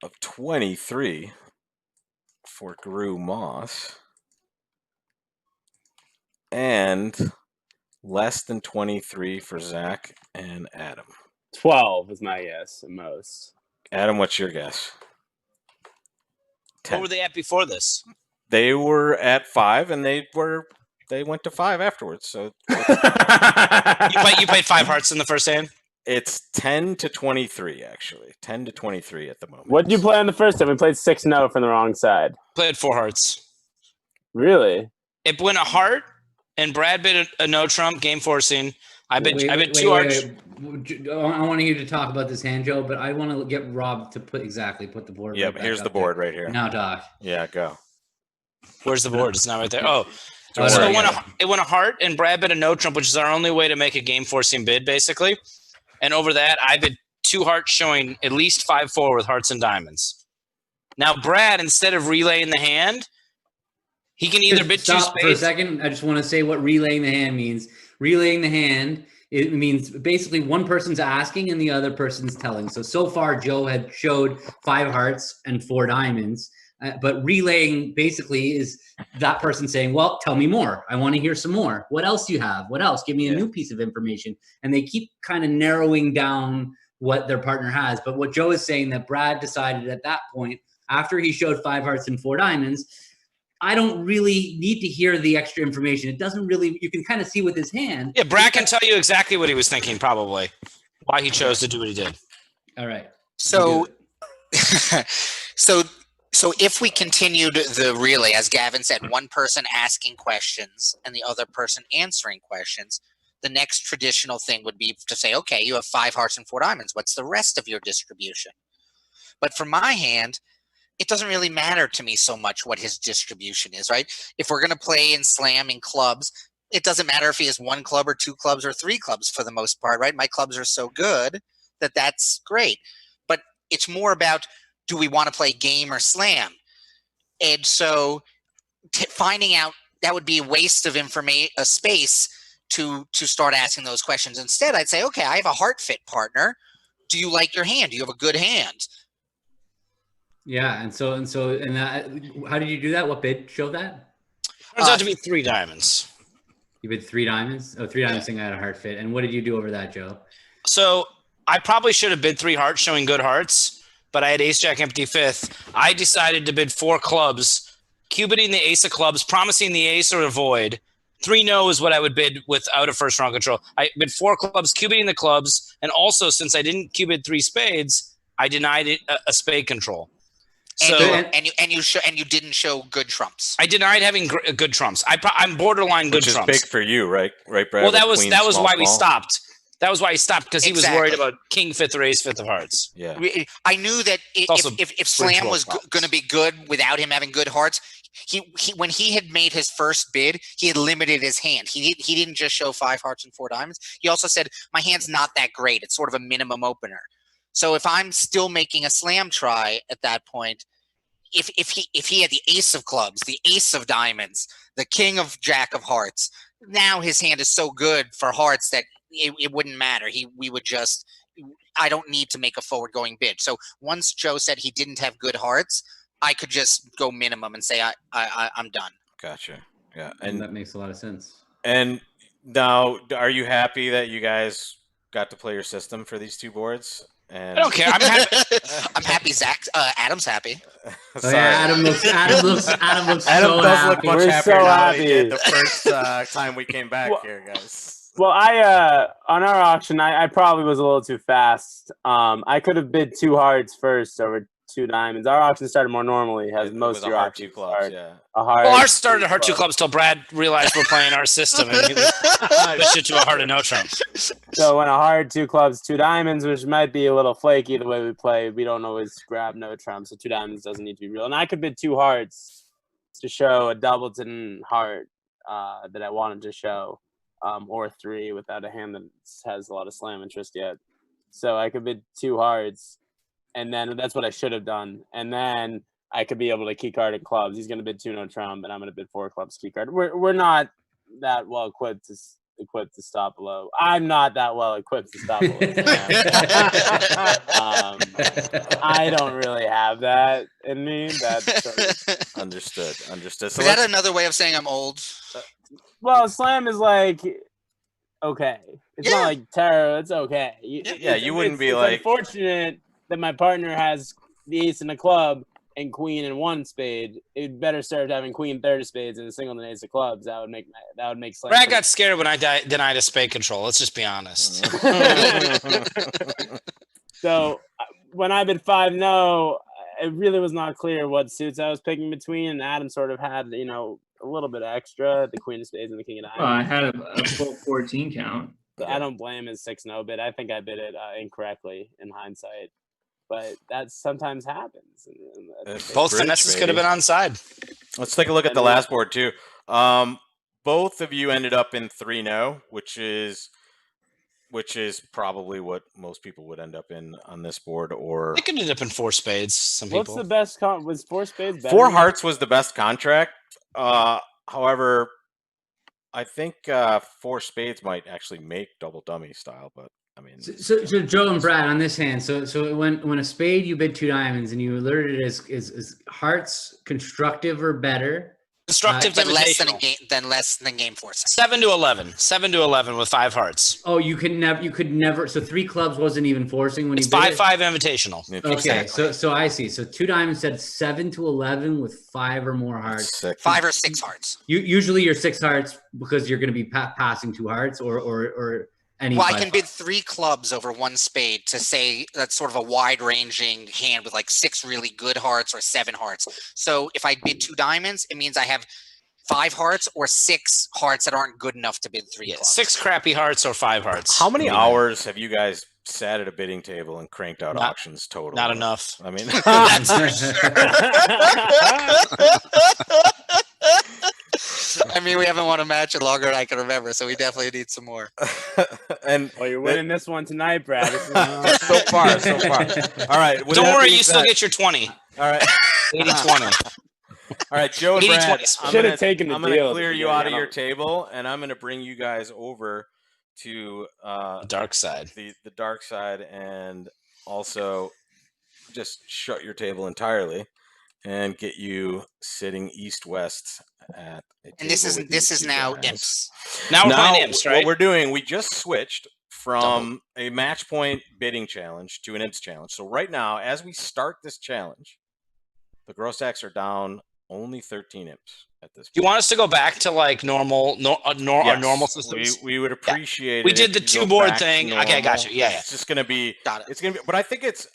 of 23 for Gru Moss. And less than 23 for Zach and Adam. 12 is my guess at most. Adam, what's your guess? 10. What were they at before this? They were at 5, and they went to 5 afterwards. So You played 5 hearts in the first hand? it's 10 to 23, actually. 10 to 23 at the moment. What did you play on the first time? We played 6-0 from the wrong side. Played 4 hearts. Really? It went a heart, and Brad bid a no trump game forcing. I bid 2 hearts. I want you to talk about this hand, Joe, but I want to get Rob to put the board. Yep, right here's back the up board there. right here. Now, Doc. Yeah, go. Where's the board? It's not right there. Oh, Don't so worry. it went a heart, and Brad bid a no trump, which is our only way to make a game forcing bid, basically. And over that, I bid 2 hearts, showing at least 5-4 with hearts and diamonds. Now, Brad, instead of relaying the hand, he can either bid 2 Stop spades. for a second. I just want to say what relaying the hand means. Relaying the hand, it means basically one person's asking and the other person's telling. So far, Joe had showed 5 hearts and 4 diamonds. But relaying basically is that person saying, well, tell me more. I want to hear some more. What else do you have? What else? Give me a new piece of information. And they keep kind of narrowing down what their partner has. But what Joe is saying, that Brad decided at that point, after he showed 5 hearts and 4 diamonds, I don't really need to hear the extra information. It doesn't really, you can kind of see with his hand. Yeah, Brad can tell you exactly what he was thinking, probably, why he chose to do what he did. All right. So, so if we continued the relay, as Gavin said, one person asking questions and the other person answering questions, the next traditional thing would be to say, okay, you have 5 hearts and 4 diamonds. What's the rest of your distribution? But for my hand, it doesn't really matter to me so much what his distribution is, right? If we're going to play in slam in clubs, it doesn't matter if he has 1 club or 2 clubs or 3 clubs for the most part, right? My clubs are so good that that's great. But it's more about, do we want to play game or slam? And so finding out, that would be a waste of information, a space to start asking those questions. Instead, I'd say, okay, I have a heart fit partner. Do you like your hand? Do you have a good hand? Yeah, and that, how did you do that? What bid showed that? Turns out to be 3 diamonds. You bid 3 diamonds? Oh, 3 diamonds saying I had a heart fit. And what did you do over that, Joe? So I probably should have bid 3 hearts, showing good hearts, but I had ace jack empty 5th. I decided to bid 4 clubs, cubiting the ace of clubs, promising the ace or a void. 3 no is what I would bid without a first round control. I bid 4 clubs, cubiting the clubs, and also, since I didn't cubit 3 spades, I denied it a spade control. So And you didn't show good trumps. I denied having good trumps. I'm borderline good Which is trumps. big for you, right? Right, Brad? Well, that With was queen, why we small. stopped. That was why he stopped, because he was Exactly. worried about king, fifth of ace, fifth of hearts. Yeah. I knew that also if Slam was problems. going to be good without him having good hearts, he when he had made his first bid, he had limited his hand. He didn't just show 5 hearts and 4 diamonds. He also said, my hand's not that great. It's sort of a minimum opener. So if I'm still making a Slam try at that point, if he had the ace of clubs, the ace of diamonds, the king of jack of hearts, now his hand is so good for hearts that it wouldn't matter. We would just, I don't need to make a forward going bid. So once Joe said he didn't have good hearts, I could just go minimum and say I'm done. Gotcha. Yeah, And that makes a lot of sense. And now, are you happy that you guys got to play your system for these 2 boards? And I don't care. I'm happy. I'm happy. Adam's happy. Oh, yeah, Adam looks so Adam happy. does look much We're happier so now than he did happy. the first time we came back here, guys. Well, on our auction, I probably was a little too fast. I could have bid 2 hearts first over 2 diamonds. Our auction started more normally. Has It most was of a your heart 2 auctions clubs, start yeah. a heart. Well, ours started at heart 2 clubs till Brad realized we're playing our system and he switched it to a heart of no trump. So when a heart, 2 clubs, 2 diamonds, which might be a little flaky the way we play, we don't always grab no trump. So 2 diamonds doesn't need to be real. And I could bid 2 hearts to show a doubleton heart that I wanted to show, or 3 without a hand that has a lot of slam interest yet. So I could bid 2 hearts, and then that's what I should have done. And then I could be able to key card at clubs. He's going to bid 2 no trump, and I'm going to bid 4 clubs key card. We're not that well equipped to stop below. I'm not that well equipped to stop below. I don't really have that in me. That's sort of... Understood. So Is that another way of saying I'm old? Well, slam is like okay. It's Yeah. not like terror. It's okay. Yeah, you wouldn't be it's like- unfortunate that my partner has the ace in the club and queen and 1 spade. It'd better serve having queen, 3rd of spades and a single and ace of clubs. That would make slam. Brad got scared when I denied a spade control. Let's just be honest. So when I bid 5 no, it really was not clear what suits I was picking between. And Adam sort of had, a little bit extra, the queen of spades and the king of diamonds. Well, I had a full 14 count. So I don't blame his 6 no bid. I think I bid it incorrectly in hindsight, but that sometimes happens. Both Bridge, finesses baby. could have been onside. Let's take a look at the last board too. Both of you ended up in 3 no, which is probably what most people would end up in on this board. Or They could end up in 4 spades. Some What's people. the best was 4 spades better? 4 hearts was the best contract. However, I think 4 spades might actually make double dummy style, but I mean, So Joe and Brad on this hand. So when a spade you bid 2 diamonds and you alerted it as hearts constructive or better. Constructive But less than invitational. less than game force. 7 to 11. 7 to 11 with 5 hearts. Oh, you could never. So 3 clubs wasn't even forcing when It's you bid 5-5 invitational. it? Okay, so I see. So 2 diamonds said 7 to 11 with 5 or more hearts. 5 or 6 hearts. Usually you're 6 hearts because you're going to be passing 2 hearts or any. Well, I 5 can bid hearts. 3 clubs over 1 spade to say that's sort of a wide-ranging hand with like 6 really good hearts or 7 hearts. So if I bid 2 diamonds, it means I have 5 hearts or 6 hearts that aren't good enough to bid 3 clubs. 6 crappy hearts or 5 hearts. how many hours have you guys sat at a bidding table and cranked out auctions total? Not enough. I mean, That's for sure. I mean, we haven't won a match in longer than I can remember, so we definitely need some more. and Well, you're winning this one tonight, Brad. This is so far. All right. with Don't that worry, being you still said- get your 20. All right. 80-20. All right, Joe and 80-20 Brad, split. Should have taken the I'm gonna deal. clear you Yeah, out of I your don't- table, and I'm gonna bring you guys over to The dark side. the dark side, and also just shut your table entirely and get you sitting east-west at a And this table with is these two now guys. imps. Now we're playing imps, What right? we're doing, we just switched from a match point bidding challenge to an imps challenge. So right now, as we start this challenge, the gross stacks are down Only 13 imps at this Do you point. want us to go back to like normal, our normal systems? We would appreciate We it. did if the you go two-board back to thing. Okay, normal, gotcha. Yeah, 'cause yeah. It's just gonna be. Got it. It's gonna be. But I think It's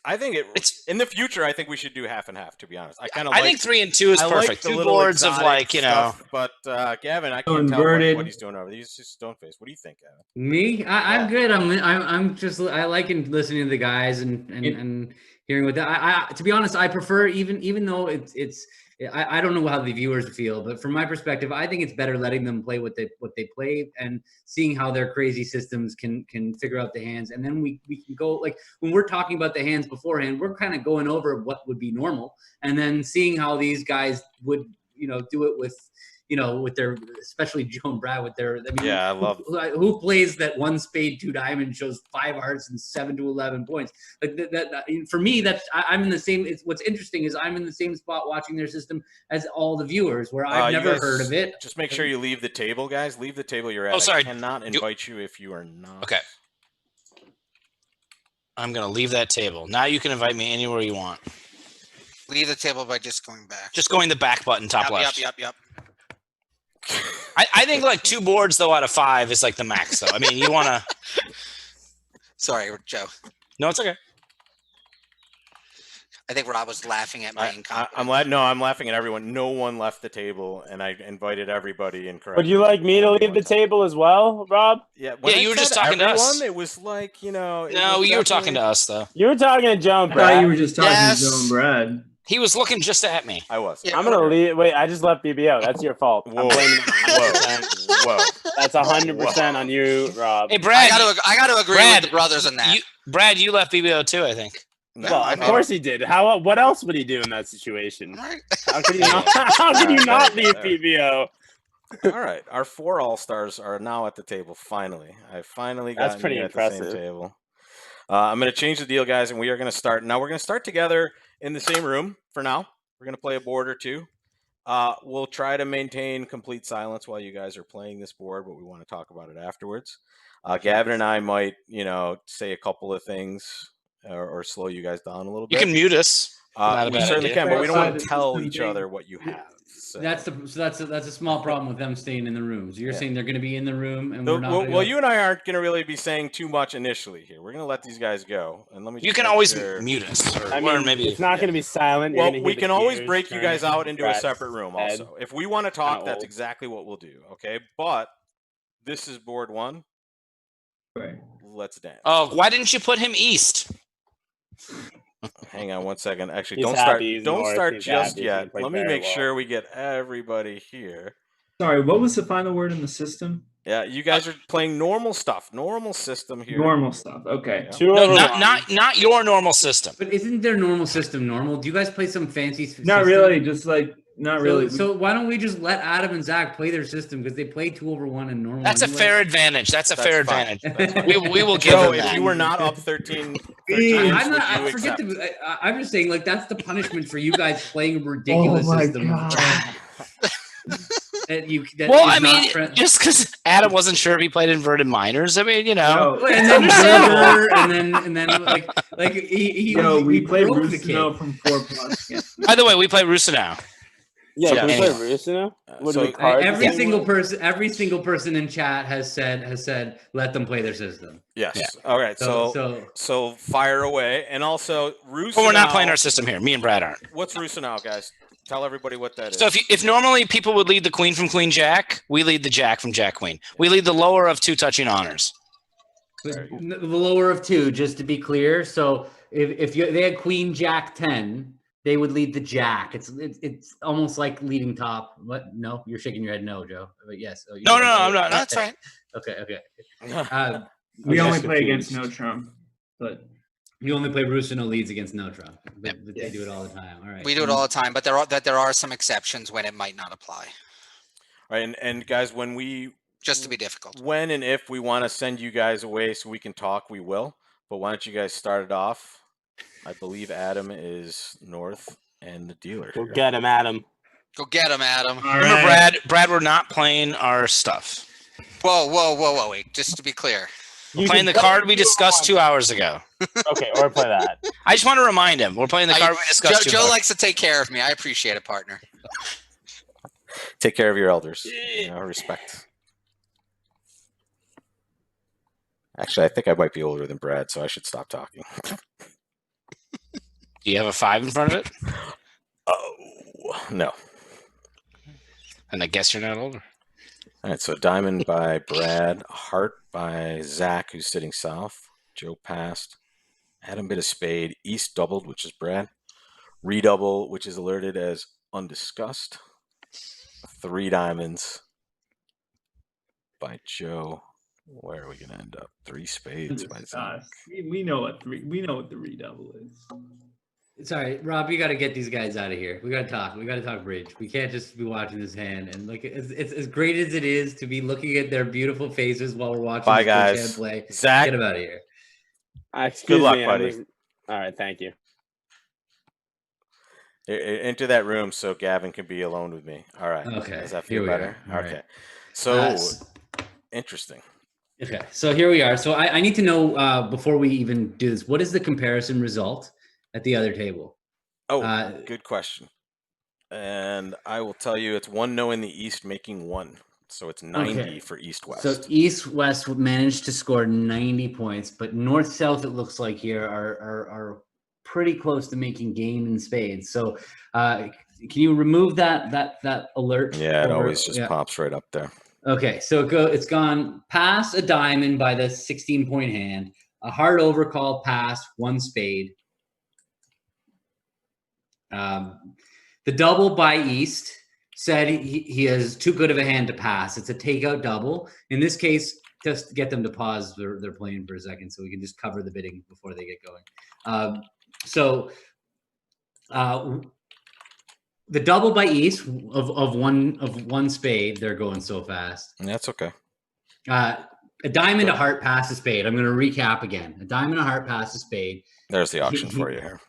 in the future. I think we should do half and half. To be honest, I kind of. I think 3 and 2 is I like perfect. the Two little boards of exotic like, you know. stuff, but Gavin, I So can't tell inverted. what he's doing over there. He's just stone face. What do you think, Gavin? Me, I'm good. I'm just I like listening to the guys and hearing what I to be honest, I prefer even though it's I don't know how the viewers feel, but from my perspective, I think it's better letting them play what they play and seeing how their crazy systems can figure out the hands, and then we can go like when we're talking about the hands beforehand, we're kind of going over what would be normal, and then seeing how these guys would do it with their, especially Joe and Brad with their. I mean, Yeah, I love. who plays that one spade, two diamond shows 5 hearts and 7 to 11 points. Like that for me, I'm in the same. What's interesting is I'm in the same spot watching their system as all the viewers, where I've You never guys heard of it. Just make sure you leave the table, guys. Leave the table you're at. Oh, sorry. I cannot invite you if you are not. Okay. I'm gonna leave that table. Now you can invite me anywhere you want. Leave the table by just going back. Just going the back button, top left. Yep. I think like 2 boards though out of 5 is like the max though. I mean, you want to. Sorry, Joe. No, it's okay. I think Rob was laughing at my incompetence. I'm laughing at everyone. No one left the table, and I invited everybody incorrectly. Would you like me to leave the table as well, Rob? Yeah, Yeah, you were just talking to us. It was like No, you were talking to us though. You were talking to Joe and I thought you Brad. were just talking Yes. to Joe and Brad. He was looking just at me. I was. Yeah. I'm gonna leave. Wait, I just left BBO. That's your fault. Whoa. I'm blaming it. Whoa. That's 100% on you, Rob. Hey, Brad. I gotta agree Brad, with the brothers on that. Brad, you left BBO too, I think. No, Well, I of mean, course he did. What else would he do in that situation? Right? How could you not? How could you not leave BBO? All right, our 4 all-stars are now at the table. Finally, I finally got That's pretty at the same impressive. table. I'm going to change the deal, guys, and we are going to start. Now we're going to start together in the same room for now. We're going to play a board or two. We'll try to maintain complete silence while you guys are playing this board, but we want to talk about it afterwards. Gavin and I might, say a couple of things or slow you guys down a little bit. You can mute us. We certainly can, but we don't want to Outside tell the each system other thing. what you have. So. That's a small problem with them staying in the rooms. You're Yeah. saying they're going to be in the room, and we're not. Well, you and I aren't going to really be saying too much initially here. We're going to let these guys go, and let me. You just can make always sure- mute us. Or, I or mean, maybe. it's not going to be silent. You're Well, gonna hear we the can always gears break you turn guys out into a Brad's separate room. head. Also, if we want to talk, Kinda that's old. exactly what we'll do. Okay, but this is board 1. Right. Let's dance. Oh, why didn't you put him east? Hang on one second. Actually, He's don't happy start. he's Don't north. start He's just happy. He's yet. gonna play Let me very make well. sure we get everybody here. Sorry, what was the final word in the system? Yeah, you guys are playing normal stuff. Normal system here. Normal stuff. Okay. Yeah. 2 No, over not 1. not your normal system. But isn't their normal system normal? Do you guys play some fancy? Not system? really. Just like not really. So why don't we just let Adam and Zach play their system because they play 2 over 1 and normal. That's a anyway. fair advantage. That's a That's fair fine. advantage. We will give Joe, him if that. you were not up 13, I'm not. would you I forget accept? I'm just saying, like that's the punishment for you guys playing a ridiculous Oh my system. God. Well, I mean, just because Adam wasn't sure if he played inverted minors. I mean, No. and then Gerber, and then like he we played broke the kid. Rusino from 4+. Yeah. By the way, we play Rusa now. Yeah, Yeah. can we play Anyway. Rusino? Would so the cards Every be- every single person in chat has said let them play their system. Yes. Yeah. All right. So fire away, and also Rusa. But we're not playing our system here. Me and Brad aren't. What's Rusa now, guys? Tell everybody what that is. So if normally people would lead the queen from queen jack, we lead the jack from jack queen. We lead the lower of 2 touching honors. The lower of 2, just to be clear. So if they had queen jack 10, they would lead the jack. It's almost like leading top. What? No, you're shaking your head no, Joe. But yes. Oh, No, I'm not. That's right. Okay. We I'm only just play against confused. no Trump, but You only play Rusino leads against no Trump. But Yep. they do it all the time. All right. We do it all the time, but there are some exceptions when it might not apply, Right, and guys, when just to be difficult. when and if we want to send you guys away so we can talk, we will. But why don't you guys start it off? I believe Adam is north and the dealer. Go get him, Adam. Go get him, Adam. all Remember, right. Brad, we're not playing our stuff. Whoa, wait. Just to be clear. We're playing the card we discussed 2 hours ago. Okay, or play that. I just want to remind him we're playing the card we discussed. Joe likes to take care of me. I appreciate it, partner. Take care of your elders. Respect. Actually, I think I might be older than Brad, so I should stop talking. Do you have a 5 in front of it? Oh, no. And I guess you're not older. All right, so diamond by Brad, heart by Zach, who's sitting south. Joe passed. Adam bit a spade. East doubled, which is Brad. Redouble, which is alerted as undiscussed. 3 diamonds by Joe. Where are we going to end up? 3 spades by Zach. We know what the redouble is. Sorry, Rob, you got to get these guys out of here. We got to talk. We got to talk bridge. We can't just be watching this hand. And like, it's as great as it is to be looking at their beautiful faces while we're watching Bye, this guys. hand play. Zach, get them out of here. Excuse luck, me, buddy. All right, thank you. Enter that room so Gavin can be alone with me. All right. Okay. Does that feel better? Okay. Right. So, interesting. Okay, so here we are. So I need to know before we even do this, what is the comparison result at the other table? Oh, good question. And I will tell you, it's 1-0 in the East, making 1. So it's 90 for East-West. So East-West managed to score 90 points, but North-South, it looks like here, are pretty close to making game in spades. So can you remove that alert? Yeah, it always just pops right up there. Okay, so it's gone past a diamond by the 16-point hand, a hard overcall pass, 1 spade. The double by East said he has too good of a hand to pass. It's a takeout double. In this case, just get them to pause. They're playing for a second, so we can just cover the bidding before they get going. The double by East of one spade, they're going so fast. That's okay. A diamond, a heart, pass a spade. I'm going to recap again. A diamond, a heart, pass a spade. There's the auction for you here.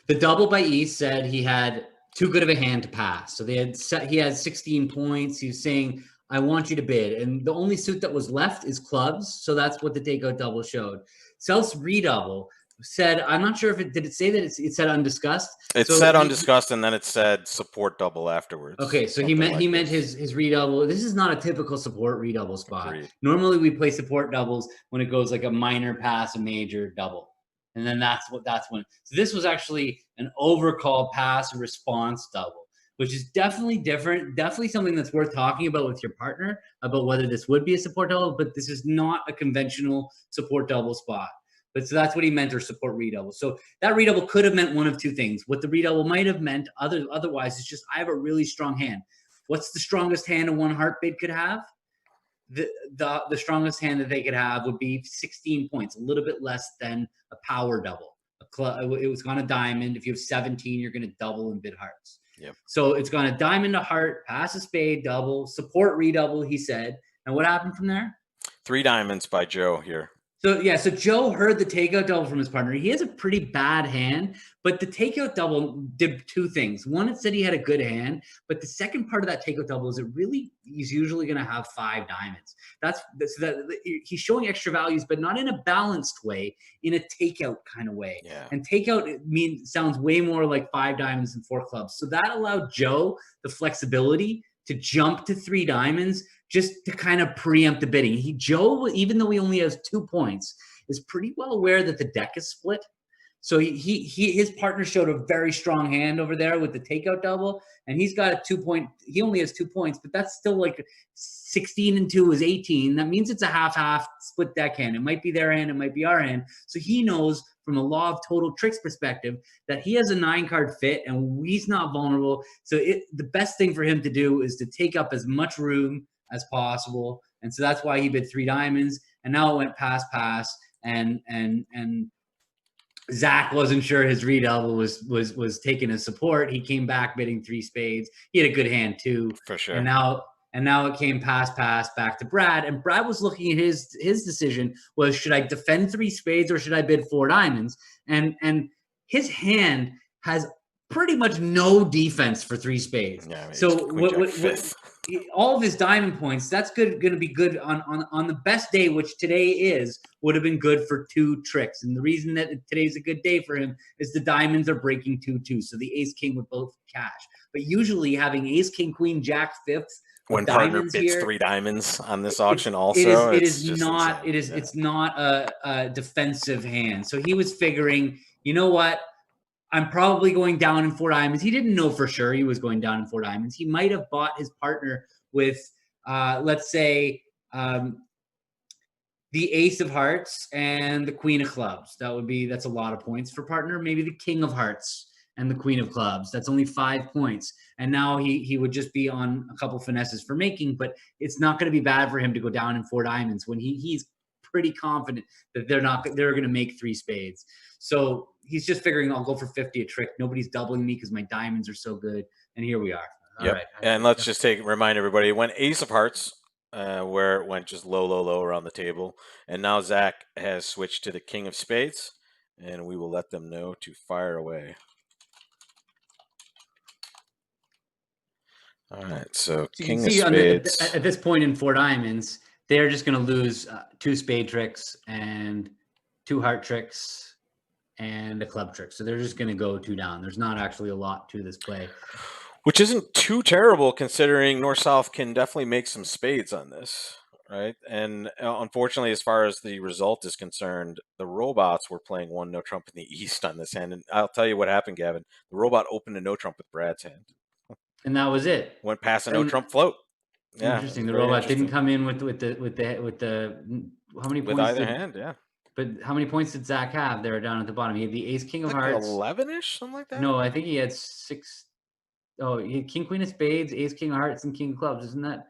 The double by East said he had too good of a hand to pass. So he had 16 points. He was saying, I want you to bid. And the only suit that was left is clubs. So that's what the takeout double showed. South's redouble said, I'm not sure if did it say that it said undiscussed? It said undiscussed, and then it said support double afterwards. Okay, so he meant his redouble. This is not a typical support redouble spot. Agreed. Normally we play support doubles when it goes like a minor pass, a major double. And then that's when. So this was actually an overcall pass response double, which is definitely different. Definitely something that's worth talking about with your partner about whether this would be a support double, but this is not a conventional support double spot. But so that's what he meant, or support redouble. So that redouble could have meant one of 2 things. What the redouble might have meant otherwise is just, I have a really strong hand. What's the strongest hand a 1 heart bid could have? The strongest hand that they could have would be 16 points, a little bit less than a power double. It was gone a diamond. If you have 17, you're going to double and bid hearts. Yep. So it's gone a diamond, a heart, pass a spade, double, support redouble, he said. And what happened from there? 3 diamonds by Joe here. So Joe heard the takeout double from his partner. He has a pretty bad hand, but the takeout double did 2 things. One, it said he had a good hand, but the second part of that takeout double is he's usually going to have 5 diamonds. He's showing extra values, but not in a balanced way, in a takeout kind of way. Yeah. And takeout sounds way more like 5 diamonds and 4 clubs. So that allowed Joe the flexibility to jump to 3 diamonds just to kind of preempt the bidding. Joe, even though he only has 2 points, is pretty well aware that the deck is split. So his partner showed a very strong hand over there with the takeout double, and he's got a 2 point. He only has 2 points, but that's still like 16 and 2 is 18. That means it's a half split deck hand. It might be their hand, it might be our hand. So he knows from a law of total tricks perspective that he has a 9-card fit and he's not vulnerable. So the best thing for him to do is to take up as much room as possible. And so that's why he bid 3 diamonds. And now it went pass, and Zach wasn't sure his redouble was taking a support. He came back bidding 3 spades. He had a good hand too. For sure. And now it came pass back to Brad. And Brad was looking at his decision was, should I defend 3 spades or should I bid 4 diamonds? And his hand has pretty much no defense for 3 spades. Yeah, I mean, So queen jack fifth. all of his diamond points, that's going to be good on the best day, which today is, would have been good for 2 tricks. And the reason that today's a good day for him is the diamonds are breaking 2-2. So the ace king would both cash. But usually having ace king queen jack fifth When partner diamonds bids here, 3 diamonds on this auction, also, it's just not insane. it's not a defensive hand. So he was figuring, you know what? I'm probably going down in 4 diamonds. He didn't know for sure he was going down in 4 diamonds. He might have bought his partner with, let's say, the ace of hearts and the queen of clubs. That's a lot of points for partner. Maybe the king of hearts and the queen of clubs. That's only 5 points. And now he would just be on a couple finesses for making, but it's not going to be bad for him to go down in 4 diamonds when he's pretty confident that they're going to make 3 spades. So he's just figuring I'll go for 50 a trick. Nobody's doubling me because my diamonds are so good. And here we are. All right. And let's just remind everybody, it went ace of hearts, where it went just low around the table. And now Zach has switched to the king of spades, and we will let them know to fire away. All right, so king of spades. At this point in 4 diamonds, they're just going to lose 2 spade tricks and 2 heart tricks and a club trick. So they're just going to go 2 down. There's not actually a lot to this play. Which isn't too terrible considering North-South can definitely make some spades on this, right? And unfortunately, as far as the result is concerned, the robots were playing 1 no trump in the East on this hand. And I'll tell you what happened, Gavin. The robot opened a no trump with Brad's hand. And that was it. Went past a no trump float. Yeah, interesting. The robot didn't come in with the how many points? With either hand, yeah. But how many points did Zach have there down at the bottom? He had the ace king of hearts. 11-ish, something like that. No, I think he had 6. Oh, he had king queen of spades, ace king of hearts, and king of clubs. Isn't that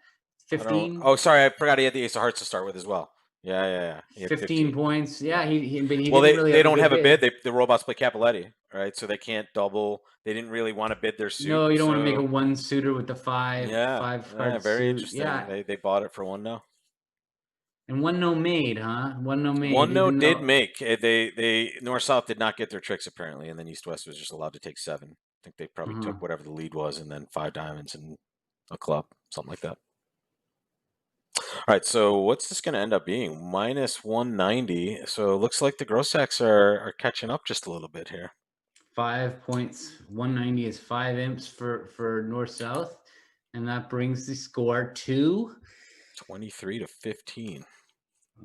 15? Oh, sorry, I forgot he had the ace of hearts to start with as well. Yeah. 15 points. Yeah, he well, didn't really they don't have a a bid. The robots play Capoletti, right? So they can't double. They didn't really want to bid their suit. No, you don't want to make a 1 suitor with the 5. Yeah, 5 very suit. interesting. Yeah, they bought it for 1 no. And 1 no made, huh? 1 no made. 1 no did make. They North-South did not get their tricks apparently, and then East-West was just allowed to take 7. I think they probably took whatever the lead was, and then 5 diamonds and a club, something like that. All right, so what's this going to end up being? Minus 190. So it looks like the gross sacks are catching up just a little bit here. 5 points. 190 is 5 imps for North-South, and that brings the score to 23 to 15.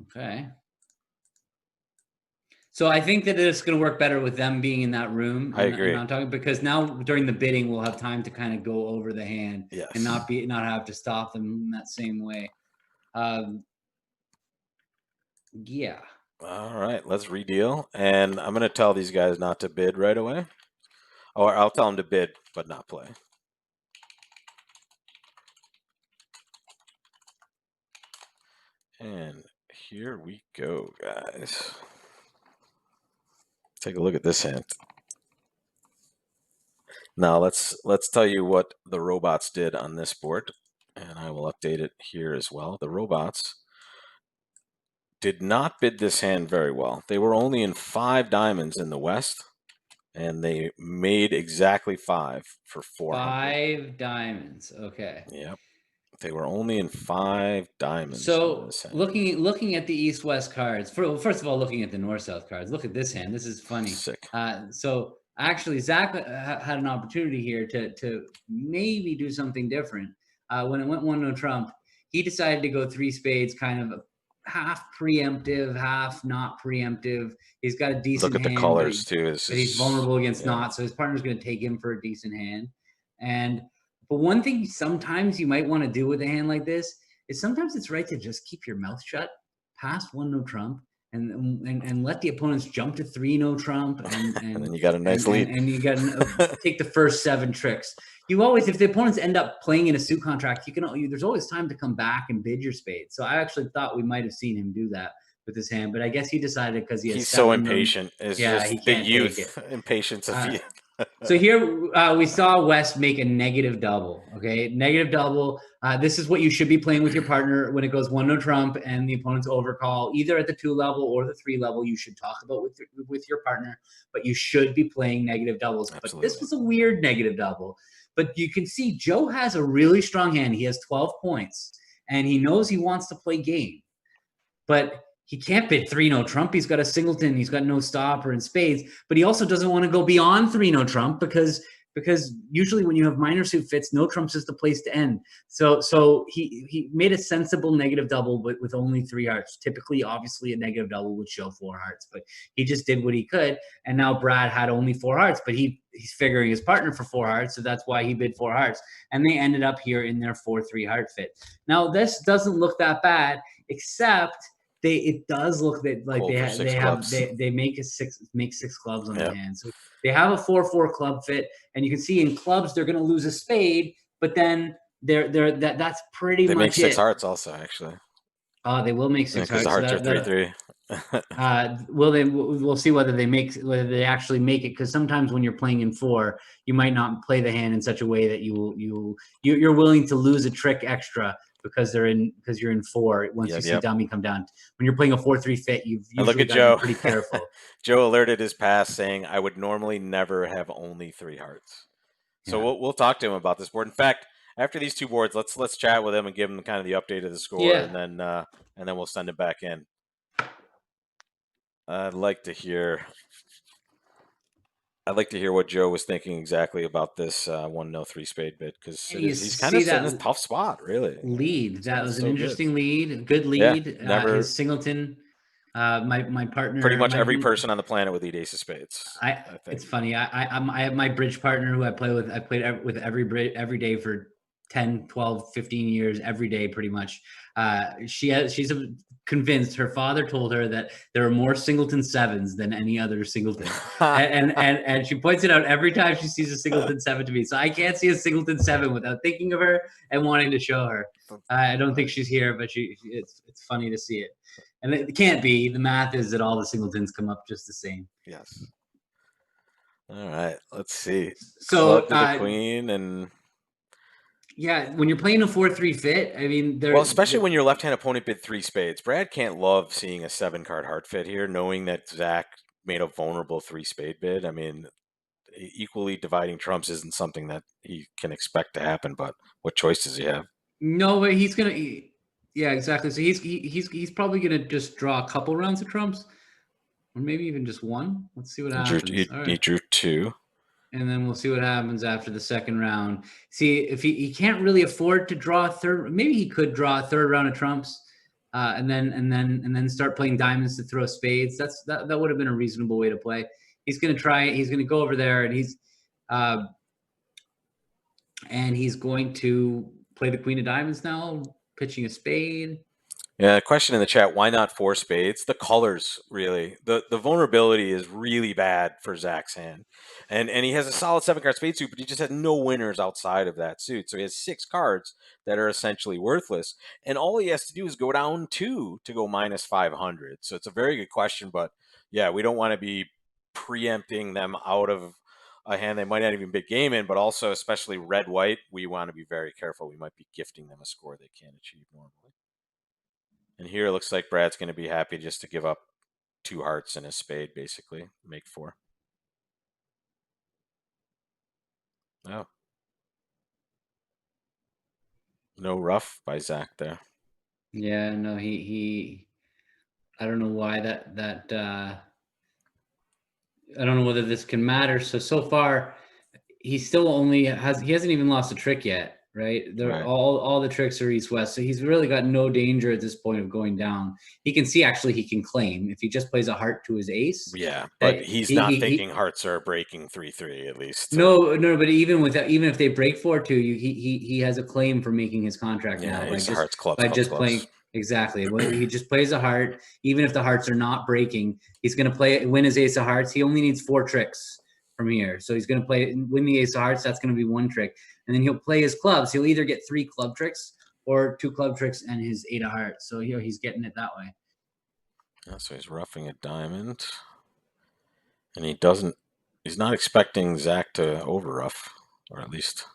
Okay. So I think that it's going to work better with them being in that room. I agree. I'm talking because now during the bidding, we'll have time to kind of go over the hand and not have to stop them in that same way. Yeah. All right, let's redeal. And I'm going to tell these guys not to bid right away. Or I'll tell them to bid, but not play. And here we go, guys. Take a look at this hand. Now let's tell you what the robots did on this board, and I will update it here as well. The robots did not bid this hand very well. They were only in 5 diamonds in the West, and they made exactly 5 for 400. 5 diamonds. Okay. Yep. They were only in 5 diamonds. So looking at the East-West cards, first of all, looking at the North-South cards, look at this hand. This is funny. Sick. So actually, Zach had an opportunity here to maybe do something different. When it went 1 no trump, he decided to go 3 spades, kind of half preemptive, half not preemptive. He's got a decent hand. Look at the colors too. But he's vulnerable against not, so his partner's going to take him for a decent hand. But one thing sometimes you might want to do with a hand like this is sometimes it's right to just keep your mouth shut past 1 no trump and let the opponents jump to 3 no trump and then you got a nice lead and you got to take the first 7 tricks. You always, if the opponents end up playing in a suit contract, there's always time to come back and bid your spades. So I actually thought we might have seen him do that with his hand, but I guess he decided because he's so impatient. It's yeah, just he the can't youth impatience of youth. So here we saw Wes make a negative double. Okay, negative double. This is what you should be playing with your partner when it goes 1-no trump and the opponent's overcall, either at the 2 level or the 3 level. You should talk about with your partner, but you should be playing negative doubles. Absolutely. But this was a weird negative double. But you can see Joe has a really strong hand. He has 12 points, and he knows he wants to play game, but he can't bid 3-no trump. He's got a singleton. He's got no stopper and spades, but he also doesn't want to go beyond 3-no trump because usually when you have minor suit fits, no trumps is the place to end. So he made a sensible negative double, but with only 3 hearts. Typically, obviously, a negative double would show 4 hearts, but he just did what he could. And now Brad had only 4 hearts, but he's figuring his partner for 4 hearts, so that's why he bid 4 hearts. And they ended up here in their 4-3 heart fit. Now this doesn't look that bad, except it does look that like they make 6 clubs on the hand. So they have a 4-4 club fit, and you can see in clubs they're going to lose a spade, but then that's pretty much it. They make 6 hearts also, actually. Oh, they will make 6 hearts. Because the hearts are 3-3. We'll see whether they actually make it, because sometimes when you're playing in 4, you might not play the hand in such a way that you're willing to lose a trick extra because you're in 4 once you see dummy come down. When you're playing a 4-3 fit, you've usually got to be pretty careful. Joe alerted his pass saying, "I would normally never have only 3 hearts." So we'll talk to him about this board. In fact, after these 2 boards, let's chat with him and give him kind of the update of the score, and then we'll send it back in. I'd like to hear what Joe was thinking exactly about this 1-no 3 spade bid, because he's kind of in a tough spot, really. Lead. That was an interesting lead. Good lead. Never his singleton. My partner. Pretty much every person on the planet would lead ace of spades. I think. It's funny. I have my bridge partner who I play with. I played with every day for 10, 12, 15 years, every day pretty much. She's convinced. Her father told her that there are more singleton 7s than any other singleton, and she points it out every time she sees a singleton 7 to me. So I can't see a singleton 7 without thinking of her and wanting to show her. I don't think she's here, but it's funny to see it. And it can't be. The math is that all the singletons come up just the same. Yes. All right. Let's see. So the queen and. Yeah, when you're playing a 4-3 fit, I mean, especially when your left-hand opponent bid 3 spades. Brad can't love seeing a 7-card heart fit here, knowing that Zach made a vulnerable 3 spade bid. I mean, equally dividing trumps isn't something that he can expect to happen. But what choice does he have? No, but he's gonna. Yeah, exactly. So he's probably gonna just draw a couple rounds of trumps, or maybe even just one. Let's see what happens. He drew 2. And then we'll see what happens after the second round. See, if he can't really afford to draw a third, maybe he could draw a third round of trumps, and then start playing diamonds to throw spades. That would have been a reasonable way to play. He's gonna try it. He's gonna go over there, and he's going to play the queen of diamonds now, pitching a spade. Yeah, question in the chat, why not 4 spades? The colors, really. The vulnerability is really bad for Zach's hand. And he has a solid 7-card spade suit, but he just has no winners outside of that suit. So he has 6 cards that are essentially worthless. And all he has to do is go down 2 to go minus 500. So it's a very good question, but yeah, we don't want to be preempting them out of a hand they might not even big game in, but also especially red-white, we want to be very careful. We might be gifting them a score they can't achieve normally. And here it looks like Brad's going to be happy just to give up 2 hearts and a spade, basically. Make 4. Oh. No rough by Zach there. Yeah, no, he I don't know why that I don't know whether this can matter. So far, he still he hasn't even lost a trick yet, right? Right. All the tricks are east-west, so he's really got no danger at this point of going down. He can see actually he can claim if he just plays a heart to his ace. Yeah, but he's not thinking hearts are breaking 3-3 at least. No, but even if they break 4-2, he has a claim for making his contract now. Ace of hearts, clubs, by clubs, just clubs. playing. Exactly. Well, he just plays a heart. Even if the hearts are not breaking, he's going to win his ace of hearts. He only needs 4 tricks from here. So he's going to win the ace of hearts. That's going to be 1 trick. And then he'll play his clubs. He'll either get 3 club tricks or 2 club tricks and his 8 of hearts. So he's getting it that way. Yeah, so he's roughing a diamond. And he doesn't He's not expecting Zach to overruff, or at least.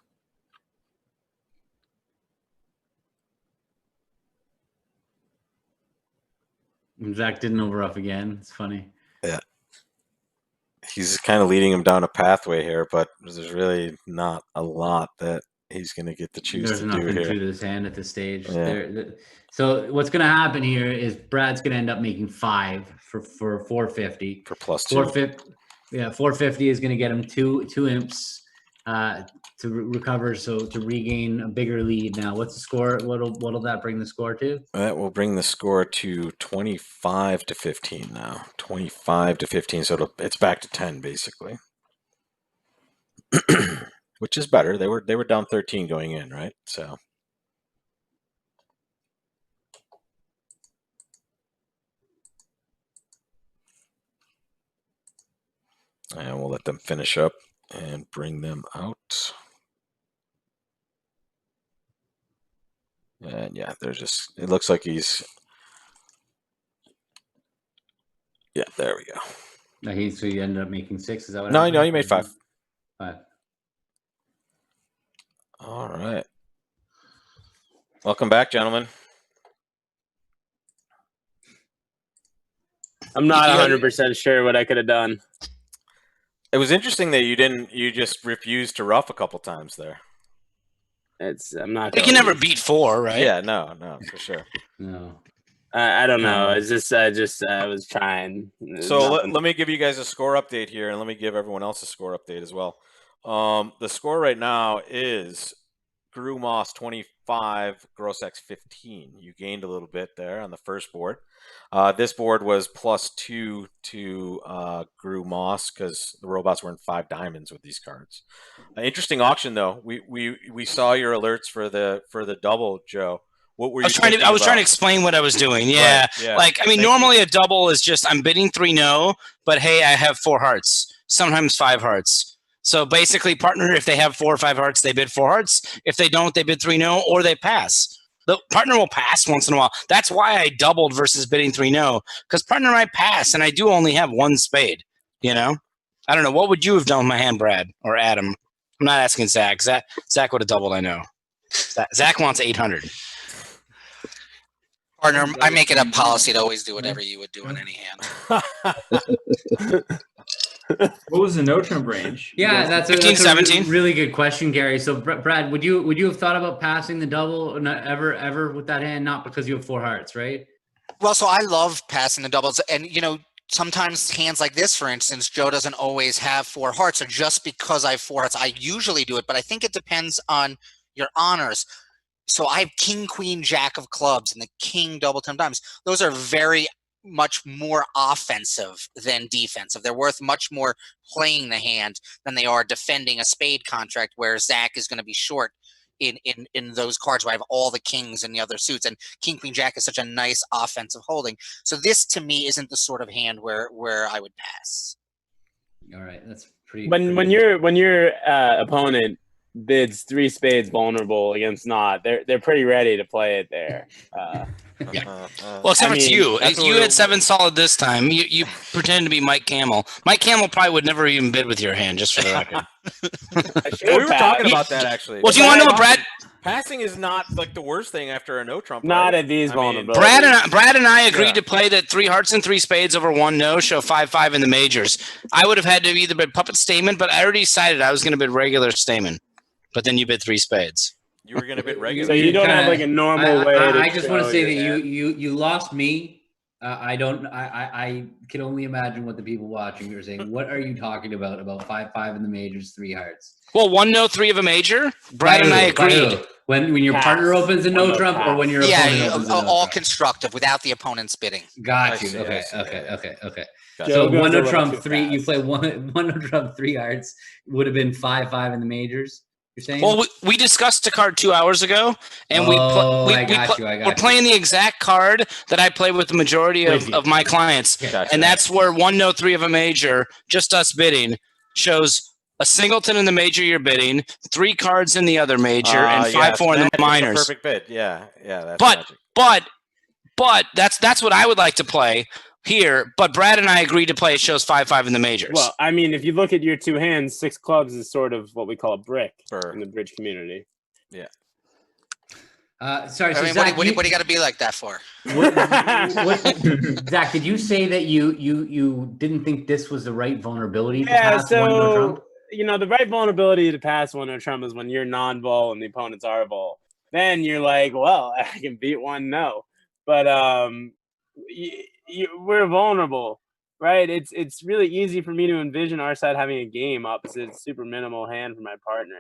Zach didn't overruff again. It's funny. Yeah. He's kind of leading him down a pathway here, but there's really not a lot that he's going to get to choose There's to do nothing here. to his hand at this stage. Yeah. So what's going to happen here is Brad's going to end up making 5 for 450. For plus 2. 450. Yeah, 450 is going to get him two imps to recover, so to regain a bigger lead. Now, what's the score? What'll that bring the score to? That will bring the score to 25 to 15 now. 25 to 15, so it's back to 10 basically. Which is better. They were down 13 going in, right? So and we'll let them finish up and bring them out. And yeah, it looks like he's, yeah, there we go. So you ended up making 6, is that what No, happened? no, you made 5. 5. All right. Welcome back, gentlemen. I'm not 100% sure what I could have done. It was interesting that you just refused to rough a couple times there. I'm not. You can never beat 4, right? Yeah, no, for sure. No. I don't know. It's just I was trying. So let me give you guys a score update here, and let me give everyone else a score update as well. The score right now is Gru Moss 25, Grossex 15. You gained a little bit there on the first board. This board was +2 to Gru Moss because the robots were in 5 diamonds with these cards. Interesting auction though. We saw your alerts for the double, Joe. What were you I was trying to explain what I was doing. Yeah. Right, yeah. Like, I mean, normally a double is just I'm bidding 3 no, but hey, I have 4 hearts, sometimes 5 hearts. So basically, partner, if they have 4 or 5 hearts, they bid 4 hearts. If they don't, they bid 3 no, or they pass. The partner will pass once in a while. That's why I doubled versus bidding 3 no, because partner might pass, and I do only have 1 spade. You know, I don't know. What would you have done with my hand, Brad or Adam? I'm not asking Zach. Zach would have doubled. I know. Zach wants 800. Partner, I make it a policy to always do whatever you would do in any hand. What was the no trump range? Yeah, that's a 17. really good question, Gary. So, Brad, would you have thought about passing the double? Not ever with that hand, not because you have 4 hearts, right? Well, so I love passing the doubles, and sometimes hands like this, for instance, Joe doesn't always have 4 hearts, or just because I have 4 hearts, I usually do it. But I think it depends on your honors. So I have king, queen, jack of clubs, and the king, double, 10 diamonds. Those are very much more offensive than defensive. They're worth much more playing the hand than they are defending a spade contract, where Zach is going to be short in those cards where I have all the kings and the other suits. And king, queen, jack is such a nice offensive holding. So this, to me, isn't the sort of hand where I would pass. All right, that's pretty. When your opponent bids 3 spades vulnerable against not, they're pretty ready to play it there. Well, except for you. You had 7 solid this time. You pretended to be Mike Camel. Mike Camel probably would never even bid with your hand, just for the record. We were talking about that actually. Well, do you want to know, Brad? Passing is not like the worst thing after a no trump. Not right? at these vulnerabilities. Brad and I agreed to play that 3 hearts and 3 spades over 1 no, show 5-5 in the majors. I would have had to either bid puppet Stamen, but I already decided I was going to bid regular Stamen. But then you bid 3 spades. You were going to bid regular. So you don't have like a normal way. I just want to say that you lost me. I can only imagine what the people watching are saying. What are you talking about 5-5 in the majors, 3 hearts? Well, 1 no, 3 of a major. Brad and I agreed. When your partner opens a no trump, or when your opponent opens a no all trump? constructive without the opponent's bidding. Got you. I see. Okay. Gotcha. So Joe 1 no goes a trump little too 3. You fast. play one no trump 3 hearts. Would have been 5-5 in the majors. You're saying? Well, we discussed the card 2 hours ago, and I got you. we're playing the exact card that I play with the majority of my clients, Gotcha. and that's where 1 no, 3 of a major, just us bidding, shows a singleton in the major you're bidding, 3 cards in the other major, and 5-4 in the minors. Perfect bid. Yeah. That's But magic. but that's what I would like to play. here, but Brad and I agreed to play. It shows 5-5 in the majors. Well, I mean, if you look at your two hands, 6 clubs is sort of what we call a brick Burr. in the bridge community. Yeah. Sorry, so I mean, Zach, what do you got to be like that for? Zach, did you say that you didn't think this was the right vulnerability to Yeah, pass one no Trump? so the right vulnerability to pass one no Trump is when you're non-vol and the opponents are vol. Then you're like, well, I can beat one no, but we're vulnerable, right? It's really easy for me to envision our side having a game opposite super minimal hand for my partner.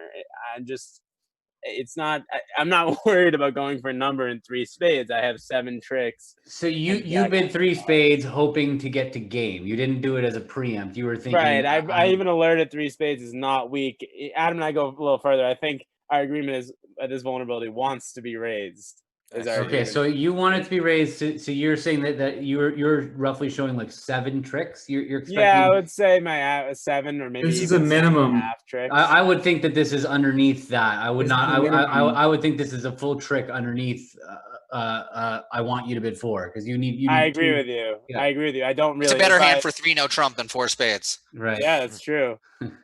I'm not worried about going for a number in 3 spades. I have 7 tricks. So you bid 3 spades hoping to get to game. You didn't do it as a preempt. You were thinking, right. I even alerted 3 spades is not weak. Adam and I go a little further. I think our agreement is that this vulnerability wants to be raised. Okay, so you want it to be raised. So you're saying that you're roughly showing like 7 tricks. You're expecting. Yeah, I would say my 7 or maybe This is even a minimum. 7.5 tricks. I would think that this is underneath that. I would This is not. the minimum. I would think this is a full trick underneath. I want you to bid 4 because you need. I agree 2. with you. Yeah. I agree with you. I don't really. It's a better if hand I- for 3 no Trump than 4 spades. Right. Yeah, that's true.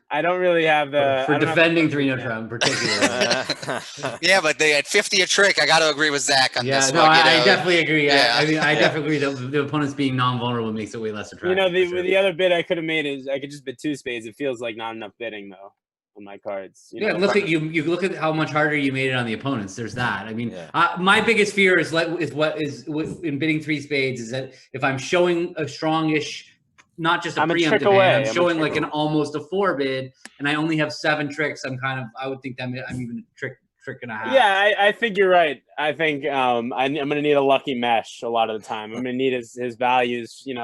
I don't really have the For I don't have defending the- 3 no Trump, particularly. Yeah, but they had 50 a trick. I got to agree with Zach on Yeah, this no, one. I definitely agree. Yeah. I mean, I definitely agree. The opponents being non-vulnerable makes it way less attractive. The other bid I could have made is I could just bid 2 spades. It feels like not enough bidding though on my cards. Yeah, look at you. You look at how much harder you made it on the opponents. There's that. I mean, Yeah. my biggest fear is in bidding 3 spades is that if I'm showing a strongish, not just a I'm a trick preemptive away. hand, I'm I'm a showing trick like an almost a 4 bid, and I only have 7 tricks. I would think that I'm even a trick and a half. Yeah, I think you're right. I think I'm gonna need a lucky mesh a lot of the time. I'm gonna need his values. I'm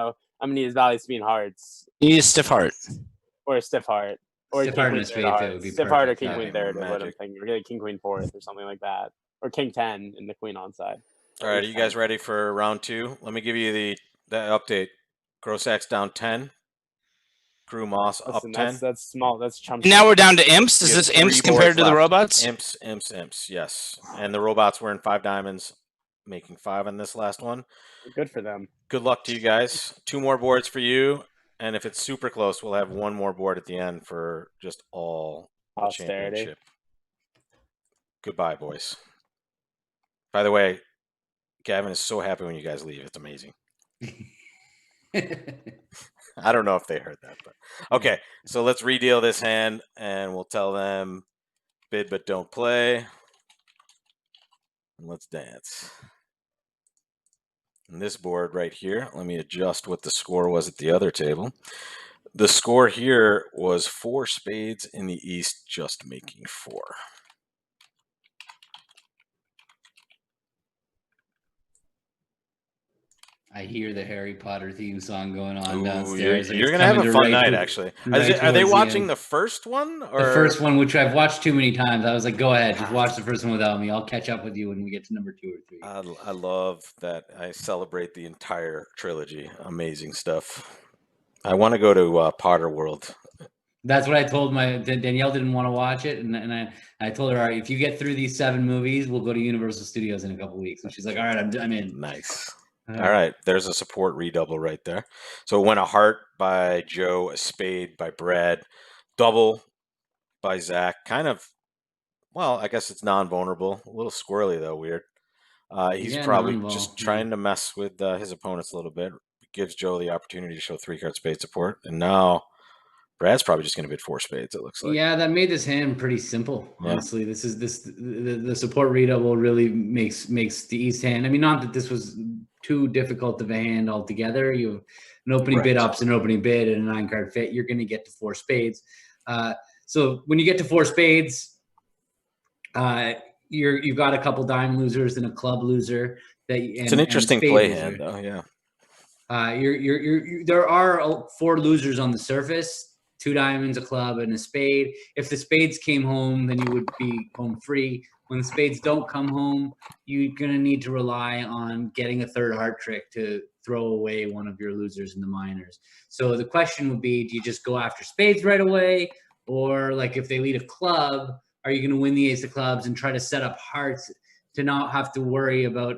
gonna need his values to be in hearts You need a stiff heart. or a stiff heart. Or Stiff king, heart queen, and a third spade heart. fit would be Stiff heart or perfect. king Yeah. queen third is what I'm Magic. thinking. Or get a king queen fourth or something like that. Or king 10 and the queen onside. All right, are you guys ready for round 2? Let me give you the update. Grossack's down 10. Crew Moss up Listen, 10. that's small. That's chump. Now we're down to imps. Is You this have 3 imps compared boards to the left. robots? Imps, yes. And the robots were in 5 diamonds, making 5 on this last one. Good for them. Good luck to you guys. 2 more boards for you. And if it's super close, we'll have 1 more board at the end for just all the Austerity. championship. Goodbye, boys. By the way, Gavin is so happy when you guys leave. It's amazing. I don't know if they heard that, but okay. So let's redeal this hand, and we'll tell them bid but don't play. And let's dance. And this board right here, let me adjust what the score was at the other table. The score here was 4 spades in the east, just making 4. I hear the Harry Potter theme song going on Ooh, downstairs. you're gonna have a fun night, actually. Are they watching the first one? Or? The first one, which I've watched too many times. I was like, go ahead, just watch the first one without me. I'll catch up with you when we get to number 2 or 3. I love that. I celebrate the entire trilogy. Amazing stuff. I want to go to Potter World. That's what I told Danielle didn't want to watch it, and I told her, all right, if you get through these 7 movies, we'll go to Universal Studios in a couple weeks. And she's like, all right, I'm in. Nice. All right, there's a support redouble right there. So it went a heart by Joe, a spade by Brad, double by Zach. Kind of, well, I guess it's non-vulnerable. A little squirrely though, weird. He's probably just trying to mess with his opponents a little bit. Gives Joe the opportunity to show 3-card spade support, and now Brad's probably just going to bid 4 spades. It looks like. Yeah, that made this hand pretty simple. Honestly, the support redouble really makes the east hand. I mean, not that this was too difficult of a hand altogether. You have an opening bid ups, an opening bid, and a 9-card fit. You're going to get to 4 spades. So when you get to 4 spades, you've got a couple dime losers and a club loser. It's an interesting play hand, though. Yeah. There are 4 losers on the surface. 2 diamonds, a club, and a spade. If the spades came home, then you would be home free. When the spades don't come home, you're going to need to rely on getting a 3rd heart trick to throw away one of your losers in the minors. So the question would be, do you just go after spades right away? Or like if they lead a club, are you going to win the ace of clubs and try to set up hearts to not have to worry about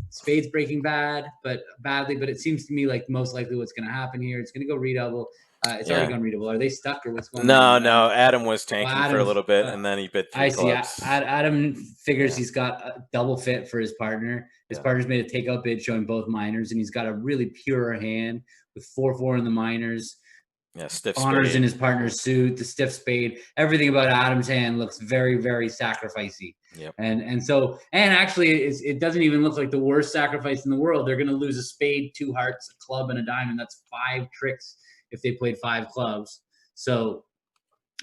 spades breaking badly, but it seems to me like most likely what's going to happen here. It's going to go redouble. It's already gone redouble. Are they stuck or what's going on? No. Adam was tanking for a little bit, and then he bit 3 I see. clubs. Adam figures he's got a double fit for his partner. His partner's made a takeout bid showing both minors, and he's got a really pure hand with 4-4 in the minors. Yeah, stiff honors spade in his partner's suit, the stiff spade. Everything about Adam's hand looks very, very sacrificey. Yep. And actually, it doesn't even look like the worst sacrifice in the world. They're going to lose a spade, 2 hearts, a club, and a diamond. That's 5 tricks if they played 5 clubs. So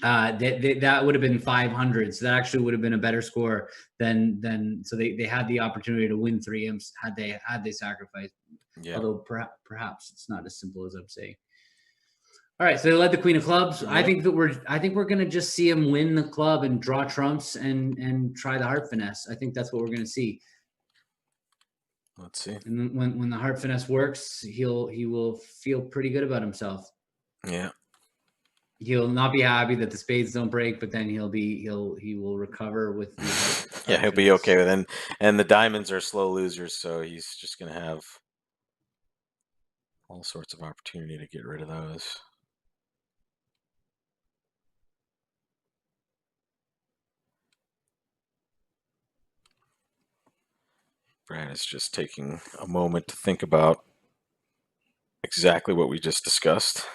that would have been 500. So that actually would have been a better score than. So they had the opportunity to win 3 imps had they sacrificed. Yeah. Although perhaps it's not as simple as I'm saying. All right, so they led the queen of clubs. Yeah. I think we're gonna just see him win the club and draw trumps and try the heart finesse. I think that's what we're gonna see. Let's see. And when the heart finesse works, he will feel pretty good about himself. Yeah. He'll not be happy that the spades don't break, but then he will recover with the heart Yeah, he'll be okay with it. And the diamonds are slow losers, so he's just gonna have all sorts of opportunity to get rid of those. Brad is just taking a moment to think about exactly what we just discussed.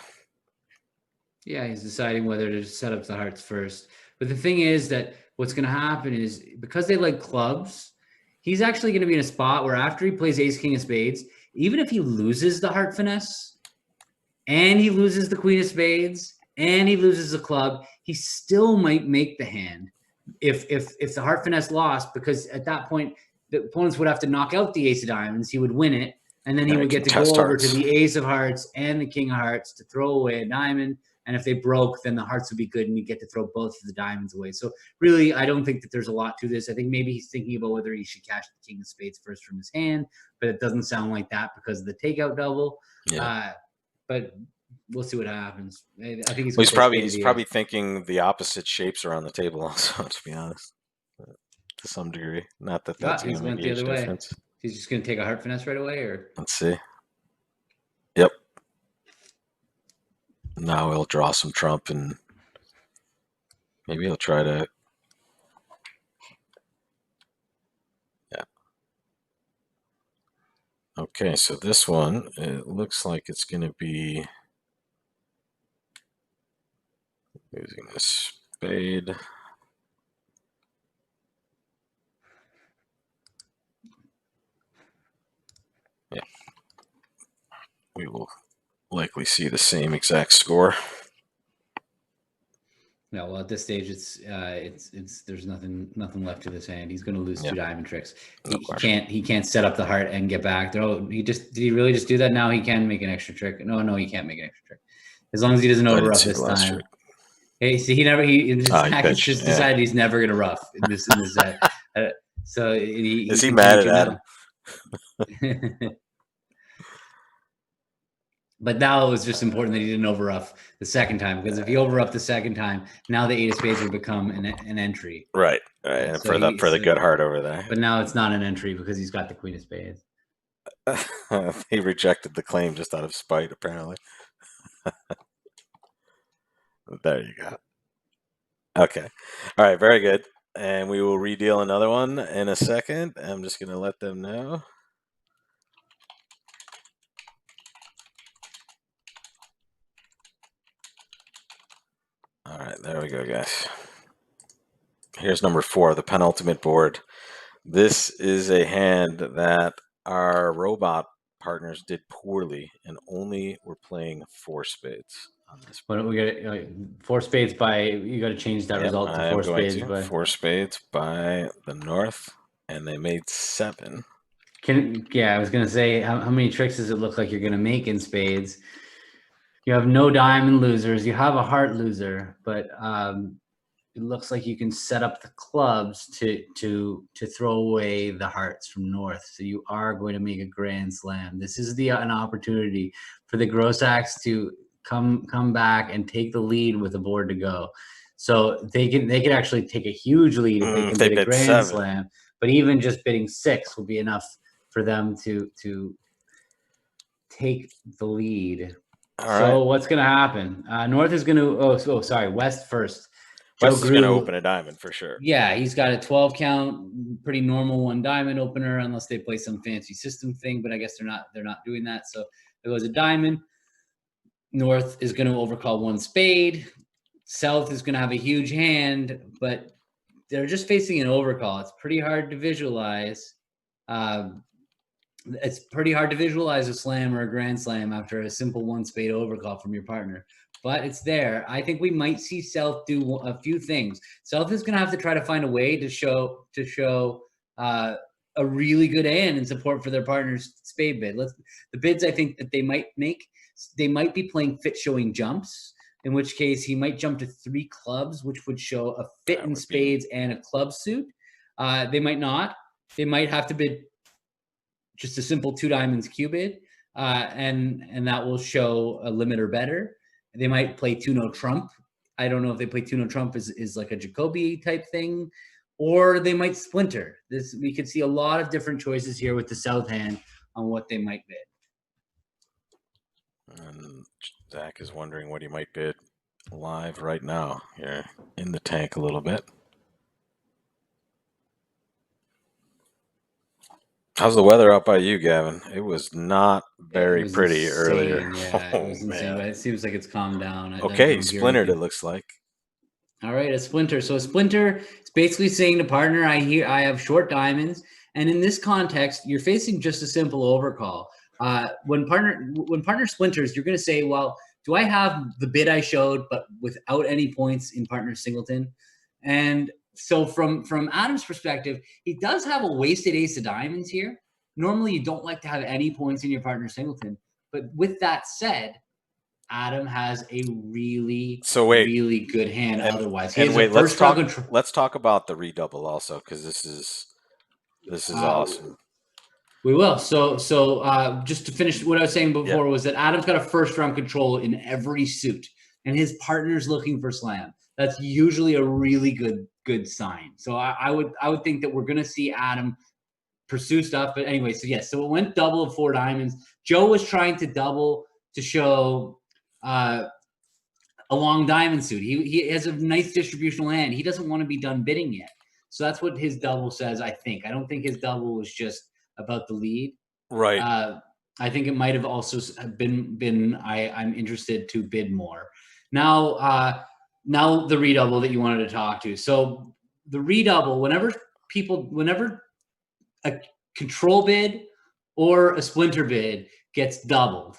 Yeah, he's deciding whether to set up the hearts first. But the thing is that what's going to happen is because they like clubs, he's actually going to be in a spot where after he plays ace, king of spades, even if he loses the heart finesse and he loses the queen of spades and he loses the club, he still might make the hand if the heart finesse lost, because at that point, the opponents would have to knock out the ace of diamonds. He would win it, and then he would get to go over to the ace of hearts and the king of hearts to throw away a diamond. And if they broke, then the hearts would be good, and you get to throw both of the diamonds away. So really, I don't think that there's a lot to this. I think maybe he's thinking about whether he should cash the king of spades first from his hand, but it doesn't sound like that because of the takeout double. Yeah. But we'll see what happens. I think he's probably thinking the opposite shapes around the table also, to be honest. To some degree. Not that that's going to make a huge difference. He's just going to take a heart finesse right away, or let's see. Yep. Now he'll draw some trump, and maybe he'll try to. Yeah. Okay, so this one, it looks like it's going to be using this spade. Yeah. We will likely see the same exact score. No, well, at this stage, it's there's nothing left to this hand. He's going to lose 2 diamond tricks. He can't set up the heart and get back. Did he really just do that? Now he can make an extra trick. No, he can't make an extra trick as long as he doesn't over rough this time. Trick. Hey, see, he just decided he's never going to rough in this set. So is he mad at Adam? But now it was just important that he didn't overruff the second time, because if he overruffed the second time, now the 8 of spades would become an entry. Right. And so for the good heart over there. But now it's not an entry because he's got the queen of spades. He rejected the claim just out of spite, apparently. There you go. Okay. All right. Very good. And we will redeal another one in a second. I'm just going to let them know. All right, there we go, guys. Here's number 4, the penultimate board. This is a hand that our robot partners did poorly and only were playing 4 spades on this. But we got 4 spades by. You got to change that result to 4 spades by 4 spades by the North, and they made 7. I was gonna say, how many tricks does it look like you're gonna make in spades? You have no diamond losers. You have a heart loser, but it looks like you can set up the clubs to throw away the hearts from North. So you are going to make a grand slam. This is an opportunity for the Grossacs to come back and take the lead with the board to go. So they can actually take a huge lead if they can bid a grand slam. But even just bidding 6 will be enough for them to take the lead. All So right. what's going to happen? North is going to. Sorry, West first. West is going to open a diamond for sure. Yeah, he's got a 12 count, pretty normal one diamond opener, unless they play some fancy system thing. But I guess they're not doing that. So it goes a diamond. North is going to overcall one spade. South is going to have a huge hand, but they're just facing an overcall. It's pretty hard to visualize. It's pretty hard to visualize a slam or a grand slam after a simple one spade overcall from your partner, but it's there. I think we might see South do a few things. South is going to have to try to find a way to show a really good hand and support for their partner's spade bid. The bids I think that they might make, they might be playing fit showing jumps, in which case he might jump to 3 clubs, which would show a fit in spades and a club suit. They might not. They might have to bid just a simple 2 diamonds Q bid, and that will show a limit or better. They might play 2-no trump. I don't know if they play 2-no trump is like a Jacoby type thing, or they might splinter. We could see a lot of different choices here with the South hand on what they might bid. And Zach is wondering what he might bid live right now. Here in the tank a little bit. How's the weather out by you, Gavin? It was not very pretty earlier. Yeah, it was insane, but it seems like it's calmed down. Okay, splintered it looks like. All right, a splinter. So a splinter is basically saying to partner, I have short diamonds, and in this context, you're facing just a simple overcall. When partner splinters, you're going to say, well, do I have the bid I showed, but without any points in partner singleton? And so from Adam's perspective, he does have a wasted ace of diamonds here. Normally, you don't like to have any points in your partner singleton. But with that said, Adam has a really good hand otherwise. Let's talk about the redouble also, because this is awesome. We will. So just to finish what I was saying before was that Adam's got a first round control in every suit, and his partner's looking for slam. That's usually a really good sign. So I would think that we're going to see Adam pursue stuff. But anyway, so yes, so it went double of 4 diamonds. Joe was trying to double to show a long diamond suit. He has a nice distributional hand. He doesn't want to be done bidding yet. So that's what his double says, I think. I don't think his double was just about the lead. Right. I think it might have also been I'm interested to bid more. Now the redouble that you wanted to talk to. So the redouble, whenever a control bid or a splinter bid gets doubled,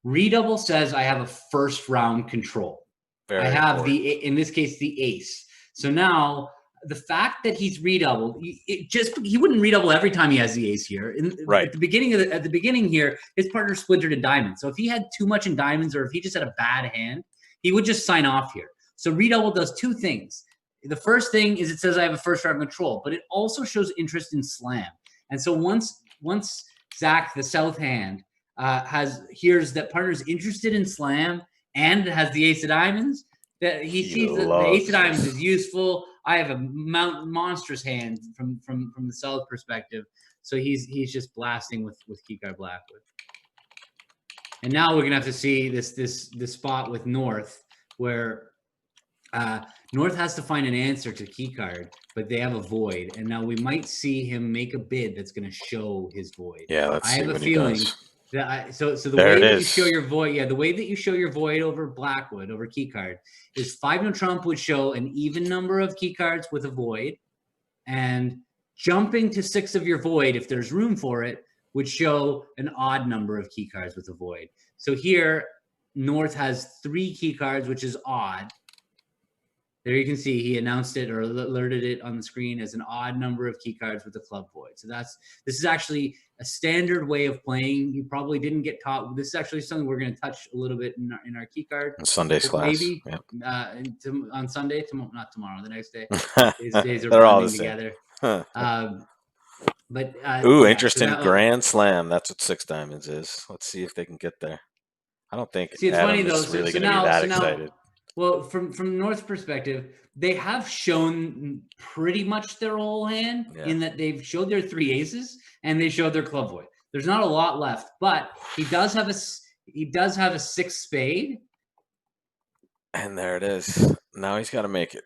redouble says I have a first round control. I have in this case, the ace. So now the fact that he's redoubled, he wouldn't redouble every time he has the ace here. At the beginning here, his partner splintered in diamonds. So if he had too much in diamonds, or if he just had a bad hand, he would just sign off here. So redouble does 2 things. The first thing is it says I have a first round control, but it also shows interest in slam. And so once Zach, the South hand, hears that partner's interested in slam and has the ace of diamonds, that he sees that the ace of diamonds is useful. I have a monstrous hand from the South perspective. So he's just blasting with keycard Blackwood. And now we're gonna have to see this spot with North, where North has to find an answer to keycard, but they have a void, and now we might see him make a bid that's going to show his void. Yeah, let's see what he does. So the way that you show your void, the way that you show your void over Blackwood, over keycard, is 5-no trump would show an even number of keycards with a void, and jumping to 6 of your void, if there's room for it, would show an odd number of keycards with a void. So here, North has 3 keycards, which is odd. There you can see he announced it or alerted it on the screen as an odd number of keycards with a club void. So this is actually a standard way of playing. You probably didn't get taught. This is actually something we're going to touch a little bit in our keycard. Sunday's class. Maybe on Sunday, not tomorrow, the next day. These days are They're all blending the together. Interesting. Grand Slam. That's what 6 diamonds is. Let's see if they can get there. I don't think it's Adam funny though. is really going to be that excited. Well, from North's perspective, they have shown pretty much their whole hand in that they've showed their 3 aces. and they showed their club void. There's not a lot left, but he does have a 6 spade. And there it is. Now he's got to make it.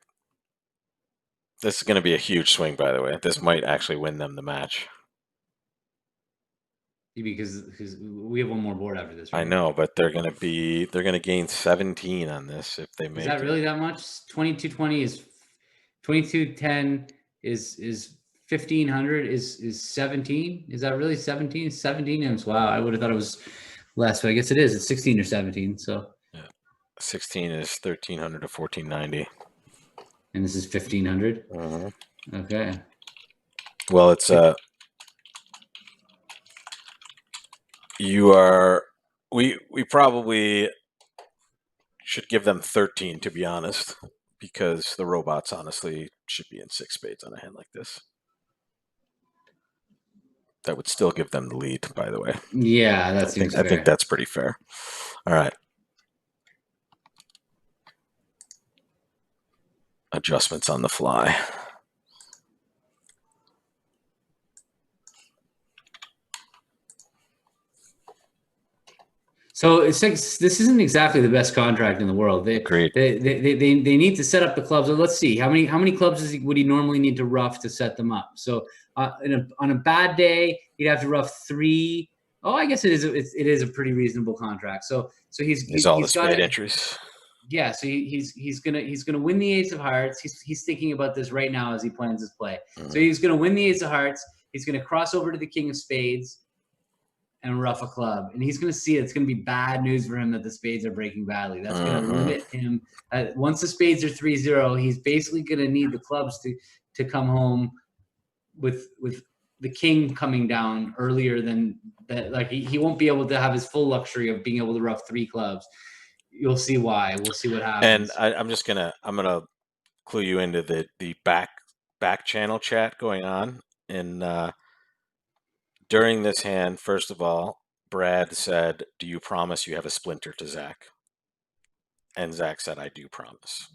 This is going to be a huge swing, by the way. This might actually win them the match. Because we have one more board after this, right? I know, but they're going to gain 17 on this if they make it. Is that really that much? 2220 is 2210 is 1500 is 17. Is that really 17? 17 wow, I would have thought it was less, but I guess it is. It's 16 or 17. So yeah, 16 is 1300 to 1490. And this is 1500. Okay. Well, it's we probably should give them 13, to be honest, because the robots honestly should be in 6 spades on a hand like this. That would still give them the lead, by the way. Yeah, that seems fair. I think that's pretty fair. All right. Adjustments on the fly. So it's like, this isn't exactly the best contract in the world. They need to set up the clubs. So let's see how many clubs would he normally need to rough to set them up. So on a bad day, he'd have to rough 3. Oh, I guess it is a pretty reasonable contract. So he's all the spade entries. Yeah, so he's gonna win the ace of hearts. He's thinking about this right now as he plans his play. So he's gonna win the ace of hearts. He's gonna cross over to the king of spades and rough a club, and he's gonna see it's gonna be bad news for him that the spades are breaking badly. That's gonna limit him. Once the spades are 3-0, he's basically gonna need the clubs to come home with the king coming down earlier than that. Like he won't be able to have his full luxury of being able to rough 3 clubs. You'll see why. We'll see what happens. And I'm gonna clue you into the back channel chat going on. And during this hand, first of all, Brad said, "Do you promise you have a splinter to Zach?" And Zach said, "I do promise."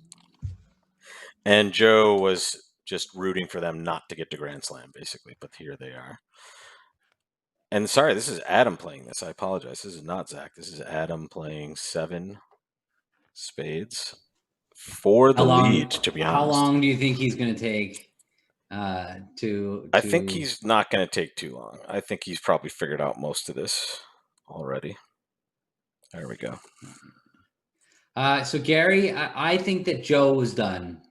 And Joe was just rooting for them not to get to Grand Slam, basically. But here they are. And sorry, this is Adam playing this. I apologize. This is not Zach. This is Adam playing 7 spades for the lead, to be honest. How long do you think he's going to take to... I think he's not going to take too long. I think he's probably figured out most of this already. There we go. So, Gary, I think that Joe was done.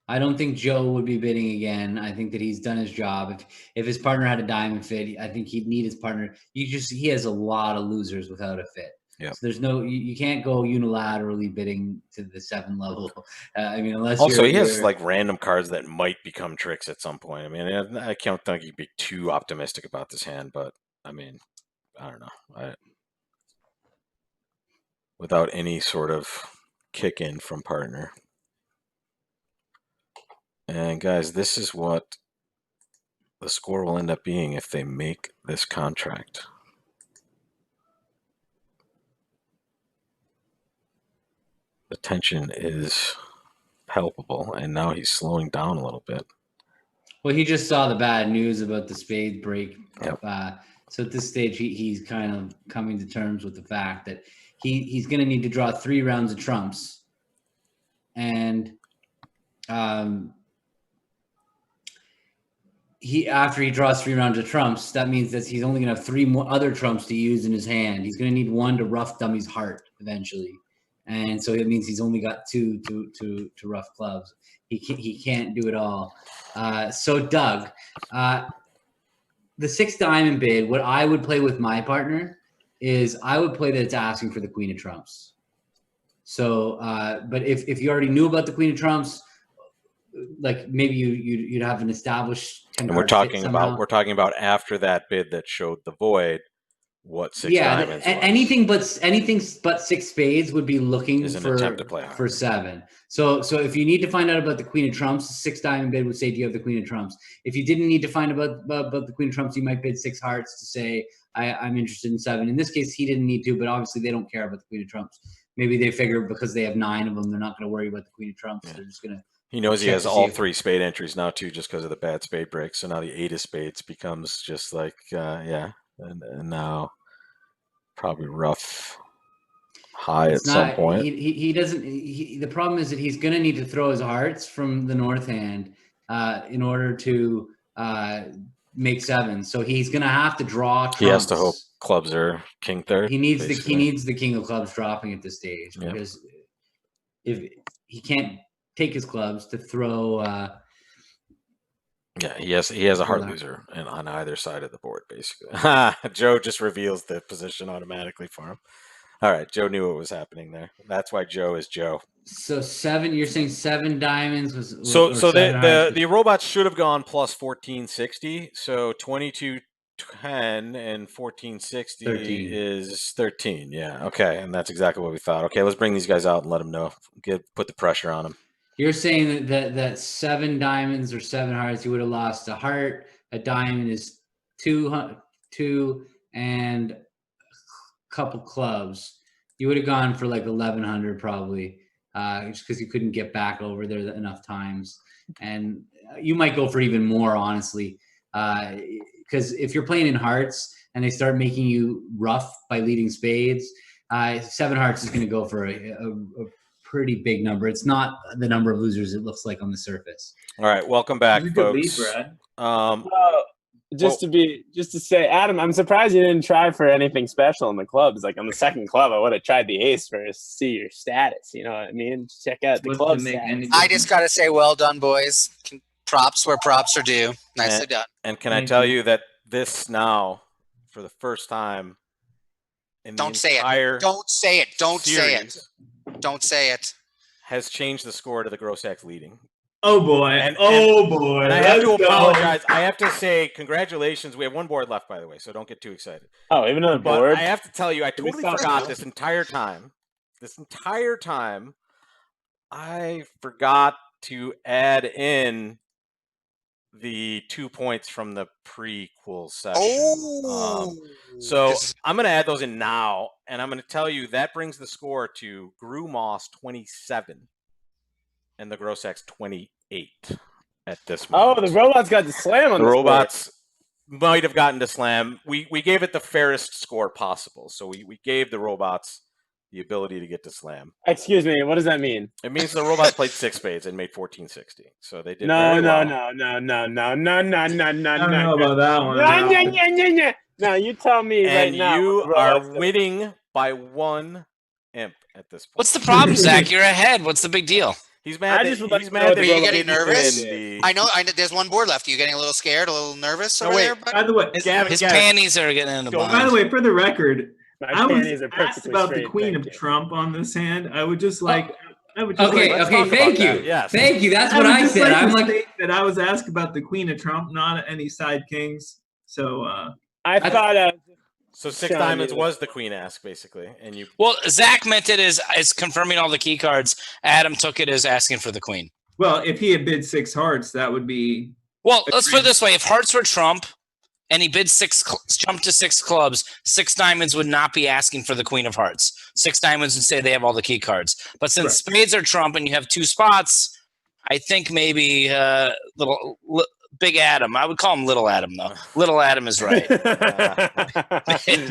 I don't think Joe would be bidding again. I think that he's done his job. If his partner had a diamond fit, I think he'd need his partner. He has a lot of losers without a fit. Yeah. So there's you can't go unilaterally bidding to the 7 level. I mean, unless also he has like random cards that might become tricks at some point. I mean, I can't think he'd be too optimistic about this hand, but I mean, I don't know. Without any sort of kick in from partner. And guys, this is what the score will end up being if they make this contract. The tension is palpable, and now he's slowing down a little bit. Well, he just saw the bad news about the spade break. Yep. So at this stage, he's kind of coming to terms with the fact that he's going to need to draw 3 rounds of trumps. And after he draws 3 rounds of trumps, that means that he's only going to have 3 more other trumps to use in his hand. He's going to need 1 to rough dummy's heart eventually. And so it means he's only got 2 to rough clubs. He can't do it all. So Doug, the 6 diamond bid, what I would play with my partner is I would play that it's asking for the queen of trumps. So, but if you already knew about the queen of trumps, like maybe you'd have an established 10 and we're talking about after that bid that showed the void. What 6 diamonds? Anything but 6 spades would be looking for 7. So if you need to find out about the queen of trumps, 6 diamond bid would say, do you have the queen of trumps? If you didn't need to find about the queen of trumps, you might bid 6 hearts to say, I'm interested in 7. In this case, he didn't need to, but obviously they don't care about the queen of trumps. Maybe they figure because they have 9 of them, they're not going to worry about the queen of trumps. Yeah. They're just going to He knows he Check has to all see if- 3 spade entries now too, just because of the bad spade break. So now the 8 of spades becomes just like and now probably rough high It's at some not. point. He doesn't. The problem is that he's going to need to throw his hearts from the north hand in order to make sevens. So he's going to have to draw trumps. He has to hope clubs are king third. He needs basically. the king of clubs dropping at this stage Yeah. because if he can't take his clubs to throw. Yeah, he has a heart Hold on. loser and on either side of the board, basically. Joe just reveals the position automatically for him. All right, Joe knew what was happening there. That's why Joe is Joe. So 7. You're saying 7 diamonds was So or so 7 hearts was- the robots should have gone plus 1460. So 2210 and 1460 13. is 13. Yeah. Okay, and that's exactly what we thought. Okay, let's bring these guys out and let them know. Put the pressure on them. You're saying that 7 diamonds or 7 hearts, you would have lost a heart. A diamond is 2 and a couple clubs. You would have gone for like 1100 probably, just because you couldn't get back over there enough times. And you might go for even more, honestly, because if you're playing in hearts and they start making you rough by leading spades, 7 hearts is going to go for a pretty big number. It's not the number of losers it looks like on the surface. All right, welcome back, This is a good lead, folks. Brad. Just to say, Adam, I'm surprised you didn't try for anything special in the clubs. Like on the second club, I would have tried the ace first, see your status. You know what I mean? Check out the What's club to make status. any I just gotta say, well done, boys. Props where props are due. Nicely done. And can I Thank tell you. you that this now, for the first time in Don't the say entire it. Don't say it. Don't say it. series, Don't say it. has changed the score to the Grossack's leading. Oh boy! And boy! And I have to Let's go. apologize. I have to say congratulations. We have 1 board left, by the way, so don't get too excited. Oh, even on the But board. I have to tell you, I we totally stop forgot now? this entire time. I forgot to add in the 2 points from the prequel session. Oh. So This is- I'm going to add those in now, and I'm going to tell you that brings the score to Gru Moss 27 and the Grossack's 28 at this moment. Oh, the robots got the slam on The this robots might have gotten to slam. We gave it the fairest score possible. So we gave the robots the ability to get to slam. board. Excuse me, what does that mean? It means the robots played 6 spades and made 1460. So they did No, very well. no. I don't know about that one. No, no, you tell me right And now. you what the robots are did. winning by 1 imp at this point. What's the problem, Zach? You're ahead. What's the big deal? He's mad. I just would like He's to know mad what that the he robots didn't did. nervous? win the. I know. There's 1 board left. Are you getting a little scared, a little nervous No, over wait. there? Bud? By the way, Gavin, His Gavin, panties are getting in the Go- bind. by the way, for the record, My I was panties are asked perfectly about the straight, Queen thank of you. Trump on this hand. I would just like. I would just Okay, like. let's okay, talk thank about you. that, yes. Thank you. That's I what would I just said. like I'm to like, state that I was asked about the Queen of Trump, not any side kings. So I thought So 6 Sean, diamonds you- was the queen ask, basically, and you. Well, Zach meant it as confirming all the key cards. Adam took it as asking for the queen. well, if he had bid 6 hearts, that would be. Well, let's put it this way: if hearts were trump, and he bid jumped to 6 clubs, 6 diamonds would not be asking for the queen of hearts. 6 diamonds would say they have all the key cards. But since Right. spades are trump and you have 2 spots, I think maybe Big Adam. I would call him Little Adam though. Little Adam is right.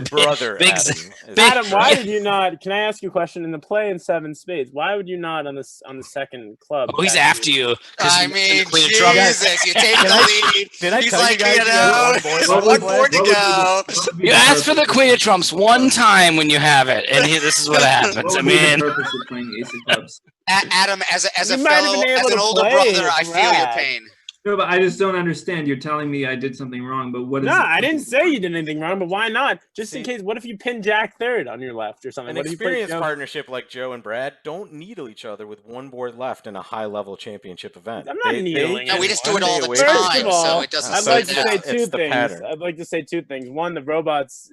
Brother Big- Adam. big- Adam, why did you not? Can I ask you a question? In the play in 7 spades, why would you not on the second club? Oh, he's back after to you. 'cause I you mentioned mean, the queen of trump. Jesus, you take the lead. Did I He's tell you like, guys you you had know, 1 board one left? board to go. You ask for the queen of trumps one time when you have it, and this is what happens. What I would be the mean, purpose of playing Ace of Clubs? Adam, as a You might have fellow, been able as an to older play brother, I it, feel your Brad. pain. No, but I just don't understand. You're telling me I did something wrong, but what is? No, the I didn't purpose? say you did anything wrong, but why not? Just in See- case, what if you pin Jack third on your left or something? An What if you put experienced Joe- partnership like Joe and Brad don't needle each other with 1 board left in a high-level championship event. I'm not needling No, we just do it one all day the away time, from First each of other. all, so it doesn't I'd slow like to down. say It's 2 the things. pattern. I'd like to say 2 things. One, the robots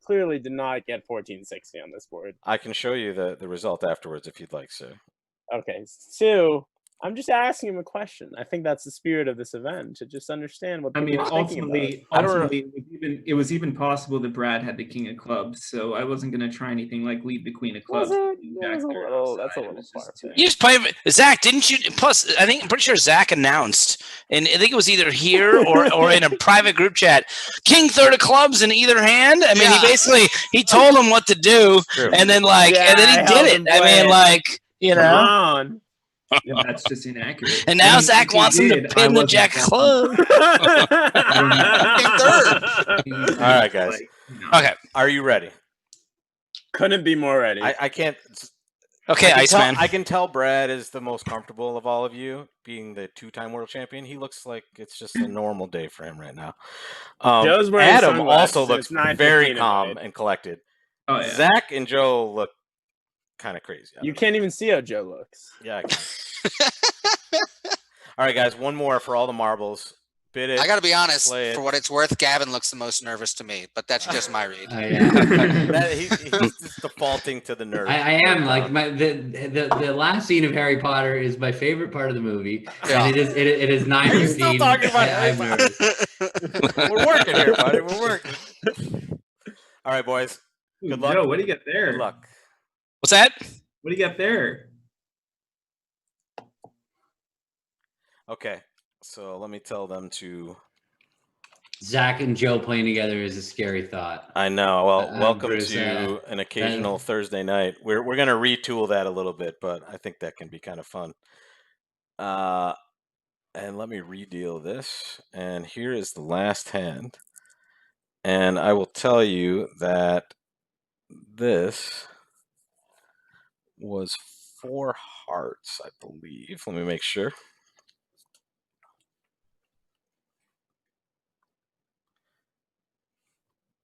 clearly did not get 1460 on this board. I can show you the result afterwards if you'd like, sir. Okay. 2, I'm just asking him a question. I think that's the spirit of this event, to just understand what I people mean, are thinking about. ultimately, it was even possible that Brad had the king of clubs, so I wasn't gonna try anything like lead the queen of clubs. That's Jack a third little offside. It far was just too- fetched. You just play Zach, didn't you? Plus, I'm pretty sure Zach announced, and I think it was either here or in a private group chat, king third of clubs in either hand. I mean, Yeah. he told him what to do, True. and then and then he did it. I mean, like, you Come know. on. Yeah, that's just inaccurate. And now I mean, Zach if he wants him to did, I pin the wasn't jack involved. club. Third. All right, guys. Like, no. Okay, Are you ready? Couldn't be more ready. I can't. okay, Iceman. I can tell Brad is the most comfortable of all of you, being the two-time world champion. He looks like it's just a normal day for him right now. Joe's wearing Adam sunglasses, also and looks it's 9:15 very at calm night. and collected. Oh yeah. Zach and Joe look kind of crazy. I You don't know. can't even see how Joe looks. Yeah, I can. All right, guys. One more for all the marbles. Bid it. I got to be honest. Play it. For what it's worth, Gavin looks the most nervous to me, but that's just my read. He's just defaulting to the nerve. I am like the last scene of Harry Potter is my favorite part of the movie, Yeah. and it is 9:15. Still talking about Harry I'm Potter. nervous. We're working here, buddy. We're working. All right, boys. Good luck. Joe, what do you get there? Good luck. What's that? What do you get there? Okay, so let me tell them to. Zach and Joe playing together is a scary thought. I know. Well, welcome Bruce, to an occasional Thursday night. We're gonna retool that a little bit, but I think that can be kind of fun. And let me redeal this. And here is the last hand. And I will tell you that this was 4 hearts, I believe. Let me make sure.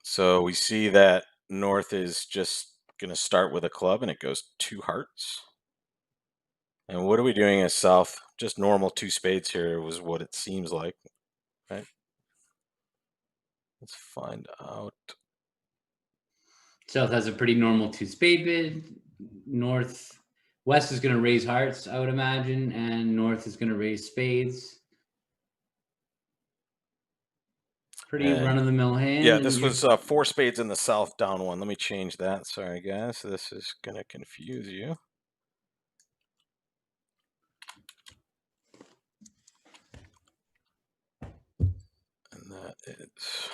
So we see that North is just going to start with a club, and it goes 2 hearts. And what are we doing as South? Just normal 2 spades here was what it seems like, right? Let's find out. South has a pretty normal 2 spade bid. West is going to raise hearts, I would imagine, and North is going to raise spades. Pretty run-of-the-mill hand. Yeah, this was 4 spades in the South, down 1. Let me change that. Sorry, guys. This is going to confuse you. And that is...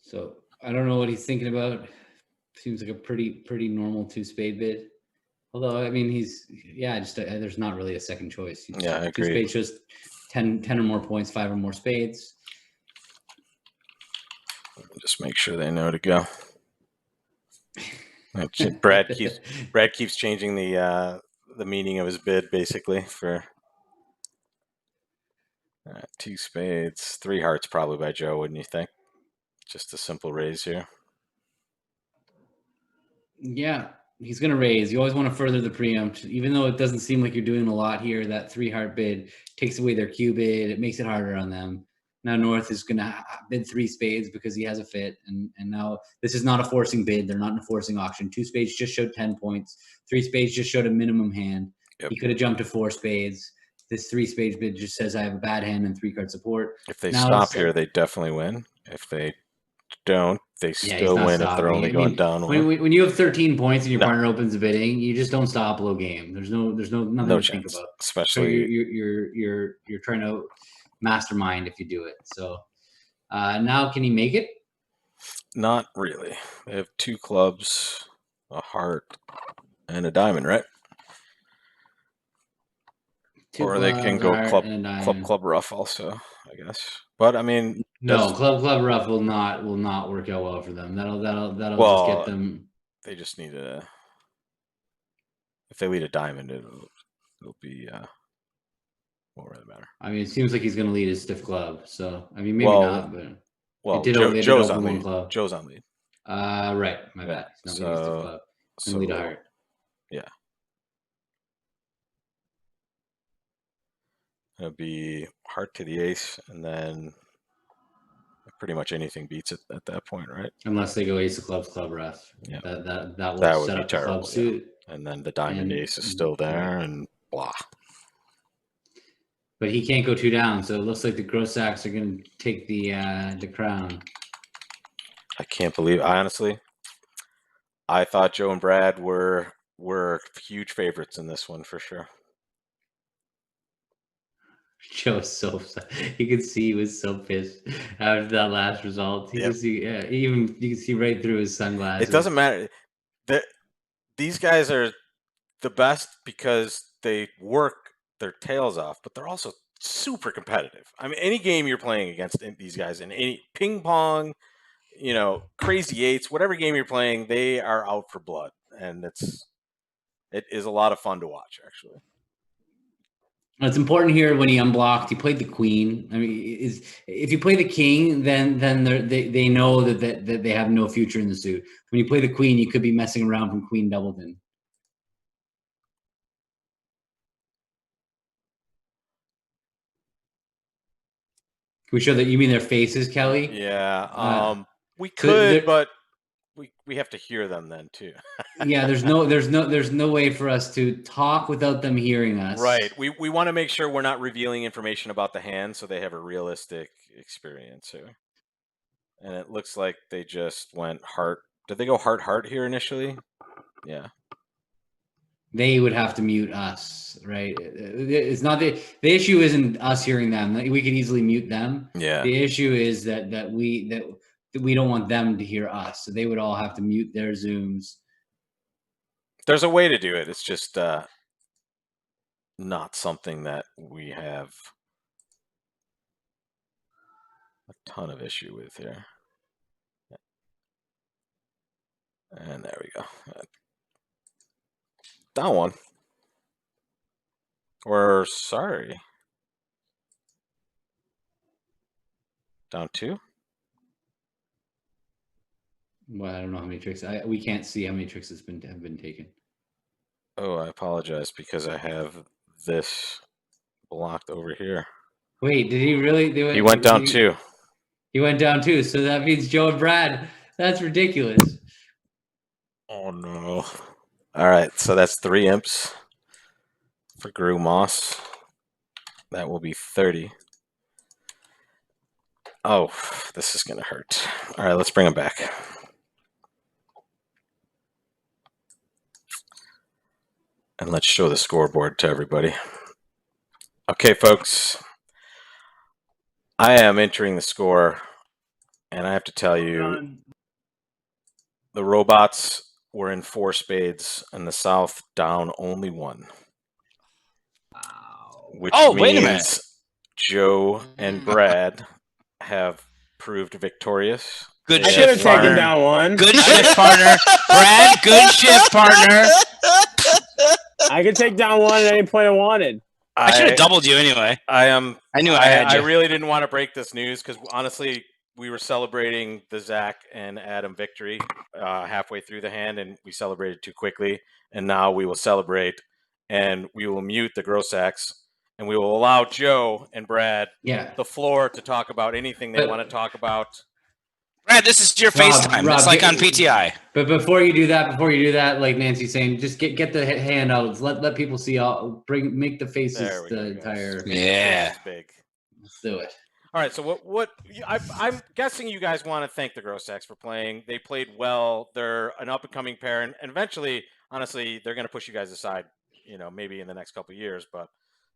So I don't know what he's thinking about. Seems like a pretty normal 2 spade bid. Although I mean there's not really a second choice. Yeah, I agree. 2 spades just 10 or more points, 5 or more spades. Just make sure they know to go. Brad keeps changing the meaning of his bid basically for 2 spades, 3 hearts probably by Joe, wouldn't you think? Just a simple raise here. Yeah, he's going to raise. You always want to further the preempt, even though it doesn't seem like you're doing a lot here. That 3 heart bid takes away their Q bid. It makes it harder on them. Now North is going to bid 3 spades because he has a fit, and now this is not a forcing bid. They're not in a forcing auction. 2 spades just showed 10 points. 3 spades just showed a minimum hand. Yep. He could have jumped to 4 spades. This 3 spades bid just says I have a bad hand and 3 card support. If they stop here, they definitely win. If they don't, they still win if they're only going down 1. When you have 13 points and your partner opens the bidding, you just don't stop low game. There's nothing to chance, think about. especially so you're trying to mastermind if you do it. So now can he make it? Not really. They have 2 clubs, a heart, and a diamond, right? Or they can go club rough also, I guess. But I mean, no, club rough will not work out well for them. That'll just get them. They just need a. If they lead a diamond, it'll be. Won't really matter. I mean, it seems like he's going to lead a stiff club. So I mean, maybe not, but Joe's on lead. Club. Joe's on lead. Right. My bad. He's not leading a stiff club. So lead a heart. Yeah. It'll be heart to the ace, and then pretty much anything beats it at that point, right? Unless they go ace of clubs, club rest. Yeah. That will That would set be up the club terrible, yeah. suit. And then the diamond And- ace is still there, right. and blah. But he can't go 2 down, so it looks like the Grossacks are going to take the crown. I can't believe. I thought Joe and Brad were huge favorites in this one for sure. Joe was so you could see he was so pissed after that last result. You Yep. can see, even you can see right through his sunglasses. It doesn't matter. These guys are the best because they work their tails off, but they're also super competitive. I mean, any game you're playing against these guys in any ping pong, crazy eights, whatever game you're playing, they are out for blood, and it is a lot of fun to watch, actually. It's important here when he unblocked. He played the queen. I mean, if you play the king, then they know that they have no future in the suit. When you play the queen, you could be messing around from queen doubleton. Can we show that? You mean their faces, Kelly? Yeah. We could, but we have to hear them then too. Yeah, there's no way for us to talk without them hearing us. Right. We want to make sure we're not revealing information about the hand, so they have a realistic experience here. And it looks like they just went heart. Did they go heart here initially? Yeah. They would have to mute us, right? It's not the issue isn't us hearing them. We could easily mute them. Yeah. The issue is that we don't want them to hear us. So they would all have to mute their Zooms. There's a way to do it. It's just not something that we have a ton of issue with here. And there we go. Down one. Or sorry. Down two. Well, I don't know how many tricks. We can't see how many tricks have been taken. Oh, I apologize because I have this blocked over here. Wait, did he really do it? He went down two. He went down two, so that means Joe and Brad. That's ridiculous. Oh no. All right, so that's 3 imps for Gru Moss. That will be 30. Oh, this is going to hurt. All right, let's bring him back. And let's show the scoreboard to everybody. Okay, folks. I am entering the score, and I have to tell you, the robots were in 4 spades, and the South down only 1. Wow. Which wait a minute. means Joe and Brad have proved victorious. Good I They could have have taken fired- down one. Good shift, partner. Brad, good shift, partner. I could take down one at any point I wanted. I should have doubled you anyway. I knew I had you. I really didn't want to break this news because honestly, we were celebrating the Zach and Adam victory halfway through the hand, and we celebrated too quickly. And now we will celebrate, and we will mute the Grossacks, and we will allow Joe and Brad the floor to talk about anything they want to talk about. Brad, this is your FaceTime. It's like on PTI. But before you do that, like Nancy's saying, just get the handouts. Let people see all. Make the faces the entire. Yeah. Big. Let's do it. All right. So what? I'm guessing you guys want to thank the Grossacks for playing. They played well. They're an up and coming pair, and eventually, honestly, they're going to push you guys aside. Maybe in the next couple of years, but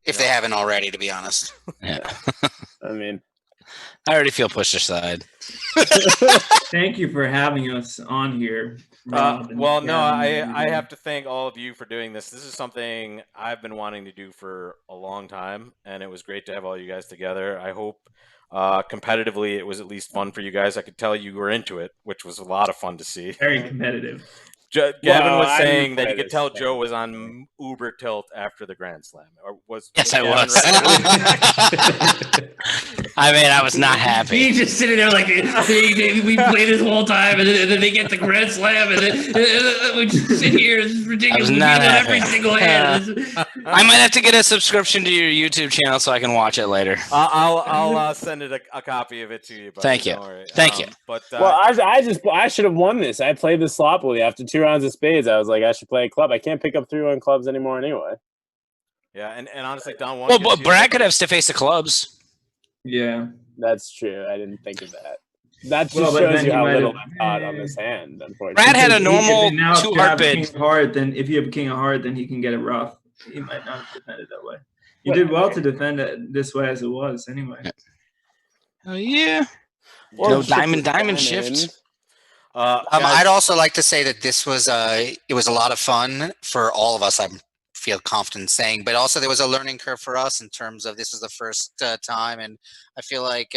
If they haven't already, to be honest. Yeah. I mean, I already feel pushed aside. Thank you for having us on here. Rob and Well, no, Gavin. I have to thank all of you for doing this. This is something I've been wanting to do for a long time, and it was great to have all you guys together. I hope competitively it was at least fun for you guys. I could tell you were into it, which was a lot of fun to see. Very competitive. Gavin was I saying didn't that play you could this tell thing. Joe was on uber tilt after the Grand Slam. Or was Yes, I Gavin was. right? I mean, I was not happy. He's just sitting there like we play this whole time, and then they get the Grand Slam, and then we just sit here. It's ridiculous. I was We not beat on happy. every single hand. I might have to get a subscription to your YouTube channel so I can watch it later. I'll send it a copy of it to you. Buddy. Thank you. Don't worry. Thank you. But Well, I should have won this. I played this sloppily after 2 rounds of spades. I was like, I should play a club. I can't pick up 3-1 clubs anymore anyway. yeah, and honestly, Don one. Well, but Brad could have to face the clubs. Yeah. That's true. I didn't think of that. That just Well, but shows then you he how might little have- I thought on this hand, unfortunately. Brad had a Because normal now if you 2-heart have bid. King of heart, then if you have king of heart, then he can get it rough. He might not have defended that way. You did well to defend it this way as it was, anyway. Oh yeah. Or No shift diamond the diamond diamond. shift. guys, I'd also like to say that this was it was a lot of fun for all of us. I feel confident saying, but also there was a learning curve for us in terms of this was the first time, and I feel like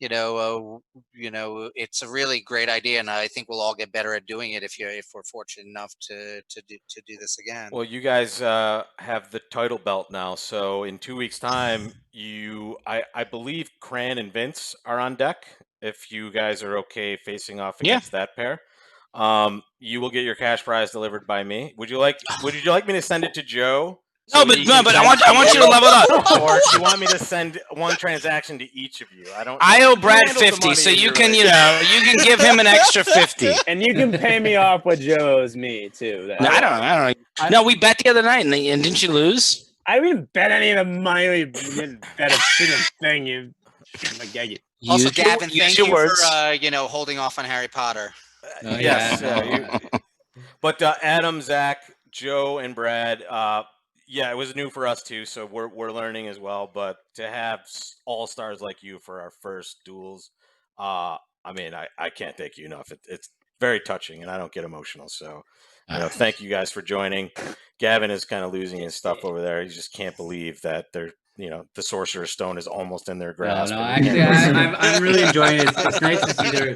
it's a really great idea, and I think we'll all get better at doing it if we're fortunate enough to do this again. well, you guys have the title belt now, so in 2 weeks' time, I believe Cran and Vince are on deck. If you guys are okay facing off Yeah. against that pair, you will get your cash prize delivered by me. Would you like me to send it to Joe? No, but I want you to level up. Or do you want me to send one transaction to each of you? I owe Brad handle the 50, money so in you your can, relationship. you can give him an extra 50. And you can pay me off what Joe owes me too. No, I don't. No, we bet the other night, and didn't you lose? I didn't bet any of the money. We didn't bet a single thing. You. Also, Use your- Gavin, use thank your you words. for holding off on Harry Potter. Yes. But Adam, Zach, Joe, and Brad, it was new for us too, so we're learning as well. But to have all stars like you for our first duels, I mean, I can't thank you enough. It's very touching, and I don't get emotional. So, thank you guys for joining. Gavin is kind of losing his stuff over there. He just can't believe that the Sorcerer's Stone is almost in their grasp. No, and he actually, can't listen. I'm really enjoying it. It's nice to see their.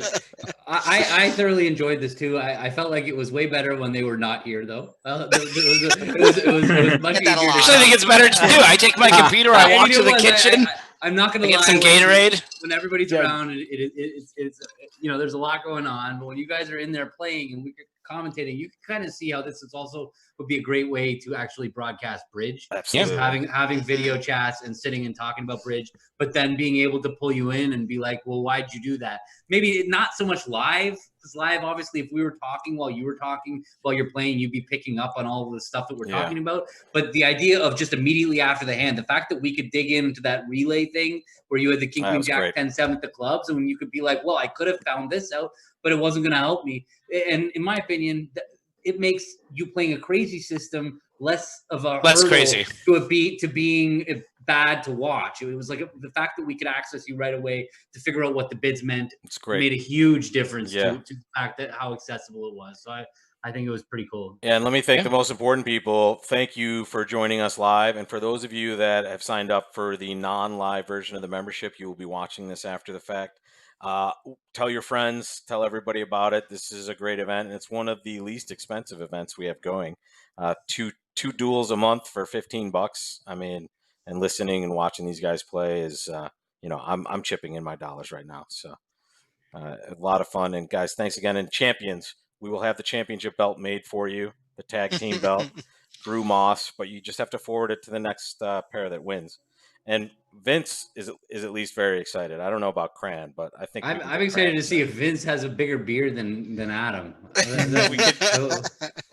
I thoroughly enjoyed this too. I felt like it was way better when they were not here, though. It was much Get that easier. a lot. Actually, I think it's better too. I take my computer, I walk to the kitchen, I'm not gonna I get lie. some Gatorade. When everybody's Yeah. around, it's there's a lot going on. But when you guys are in there playing and we're commentating, you can kind of see how this is also would be a great way to actually broadcast bridge. Absolutely. Having video chats and sitting and talking about bridge, but then being able to pull you in and be like, well, why'd you do that? Maybe not so much live, because live, obviously, if we were talking while you were talking while you're playing, you'd be picking up on all of the stuff that we're Yeah. talking about. But the idea of just immediately after the hand, the fact that we could dig into that relay thing where you had the king, That queen, was jack, great. 10-7 at the clubs, and when you could be like, well, I could have found this out, but it wasn't going to help me. And in my opinion, it makes you playing a crazy system less of a Less hurdle crazy. to being bad to watch. It was like the fact that we could access you right away to figure out what the bids meant It's great. made a huge difference Yeah. to the fact that how accessible it was. So I think it was pretty cool. Yeah, and let me thank Yeah. the most important people. Thank you for joining us live. And for those of you that have signed up for the non-live version of the membership, you will be watching this after the fact. Tell your friends, tell everybody about it. This is a great event, and it's one of the least expensive events we have going. Two duels a month for $15. I mean, and listening and watching these guys play is, I'm chipping in my dollars right now. So a lot of fun. And guys, thanks again. And champions, we will have the championship belt made for you, the tag team belt, Drew Moss, but you just have to forward it to the next pair that wins. And Vince is at least very excited. I don't know about Cran, but I think we can I'm get excited Cran to see there. if Vince has a bigger beard than Adam.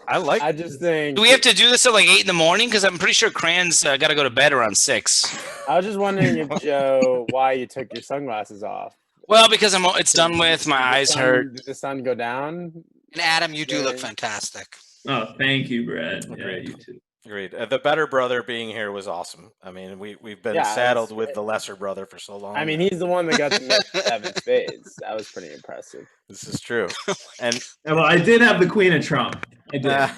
I just think. Do we have to do this at like 8 in the morning? Because I'm pretty sure Cran's got to go to bed around 6. I was just wondering if Joe, why you took your sunglasses off. Well, because it's done with. My eyes hurt. Did the sun go down? And Adam, you do look fantastic. Oh, thank you, Brad. Yeah, Agreed. you too. Agreed. The better brother being here was awesome. I mean, we've been Yeah, saddled it's- with the lesser brother for so long. I mean, he's the one that got the next 7 spades. That was pretty impressive. This is true. And Yeah, well, I did have the Queen of Trump. I did. all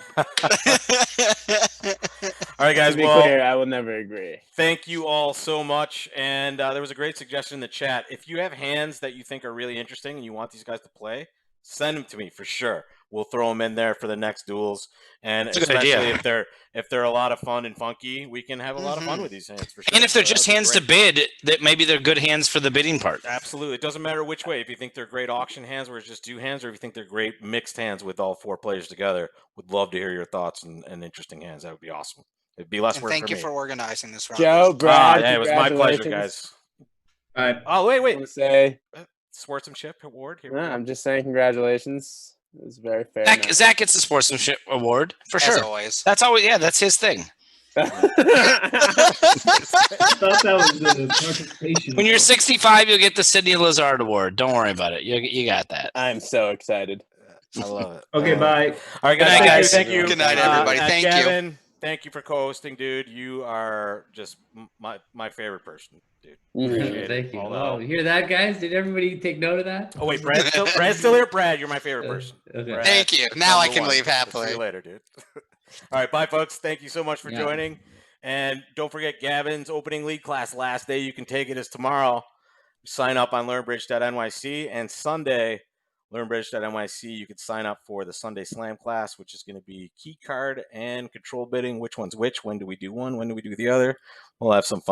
right, guys. To be Well, clear, I will never agree. thank you all so much. And there was a great suggestion in the chat. If you have hands that you think are really interesting and you want these guys to play, send them to me for sure. we'll throw them in there for the next duels. And That's a good especially idea. if they're a lot of fun and funky, we can have a lot of fun with these hands for sure. And if they're So just that'd be hands to great. bid, that maybe they're good hands for the bidding part. Absolutely. It doesn't matter which way. If you think they're great auction hands where it's just 2 hands, or if you think they're great mixed hands with all 4 players together, would love to hear your thoughts and interesting hands. That would be awesome. It'd be less And work thank for you me. for organizing this, Rob. Joe, Brad, Yeah, it was my pleasure, congratulations. guys. All right. Oh, wait. I want to say, Sportsmanship award. Here we no, go. I'm just saying congratulations. It was very fair. Zach gets the sportsmanship award for As sure. always. That's always that's his thing. I thought that was the participation. When you're 65, you'll get the Sidney Lazard Award. Don't worry about it. You got that. I'm so excited. I love it. Okay, bye. All right, Good guys. night, guys. Thank you. Good night, everybody. Thank you. Gavin, thank you for co-hosting, dude. You are just my favorite person, dude. Appreciate it. Thank you. All the Oh, help. you hear that, guys? Did everybody take note of that? Oh wait, Brad's still here. Brad, you're my favorite person. Okay. Brad, Thank you. Now I number can one. leave See happily. you later, dude. All right, bye, folks. Thank you so much for Yeah. joining. And don't forget Gavin's opening league class. Last day you can take it is tomorrow. Sign up on learnbridge.nyc, and Sunday, learnbridge.nyc, you can sign up for the Sunday Slam class, which is going to be key card and control bidding. Which one's which? When do we do one? When do we do the other? We'll have some fun.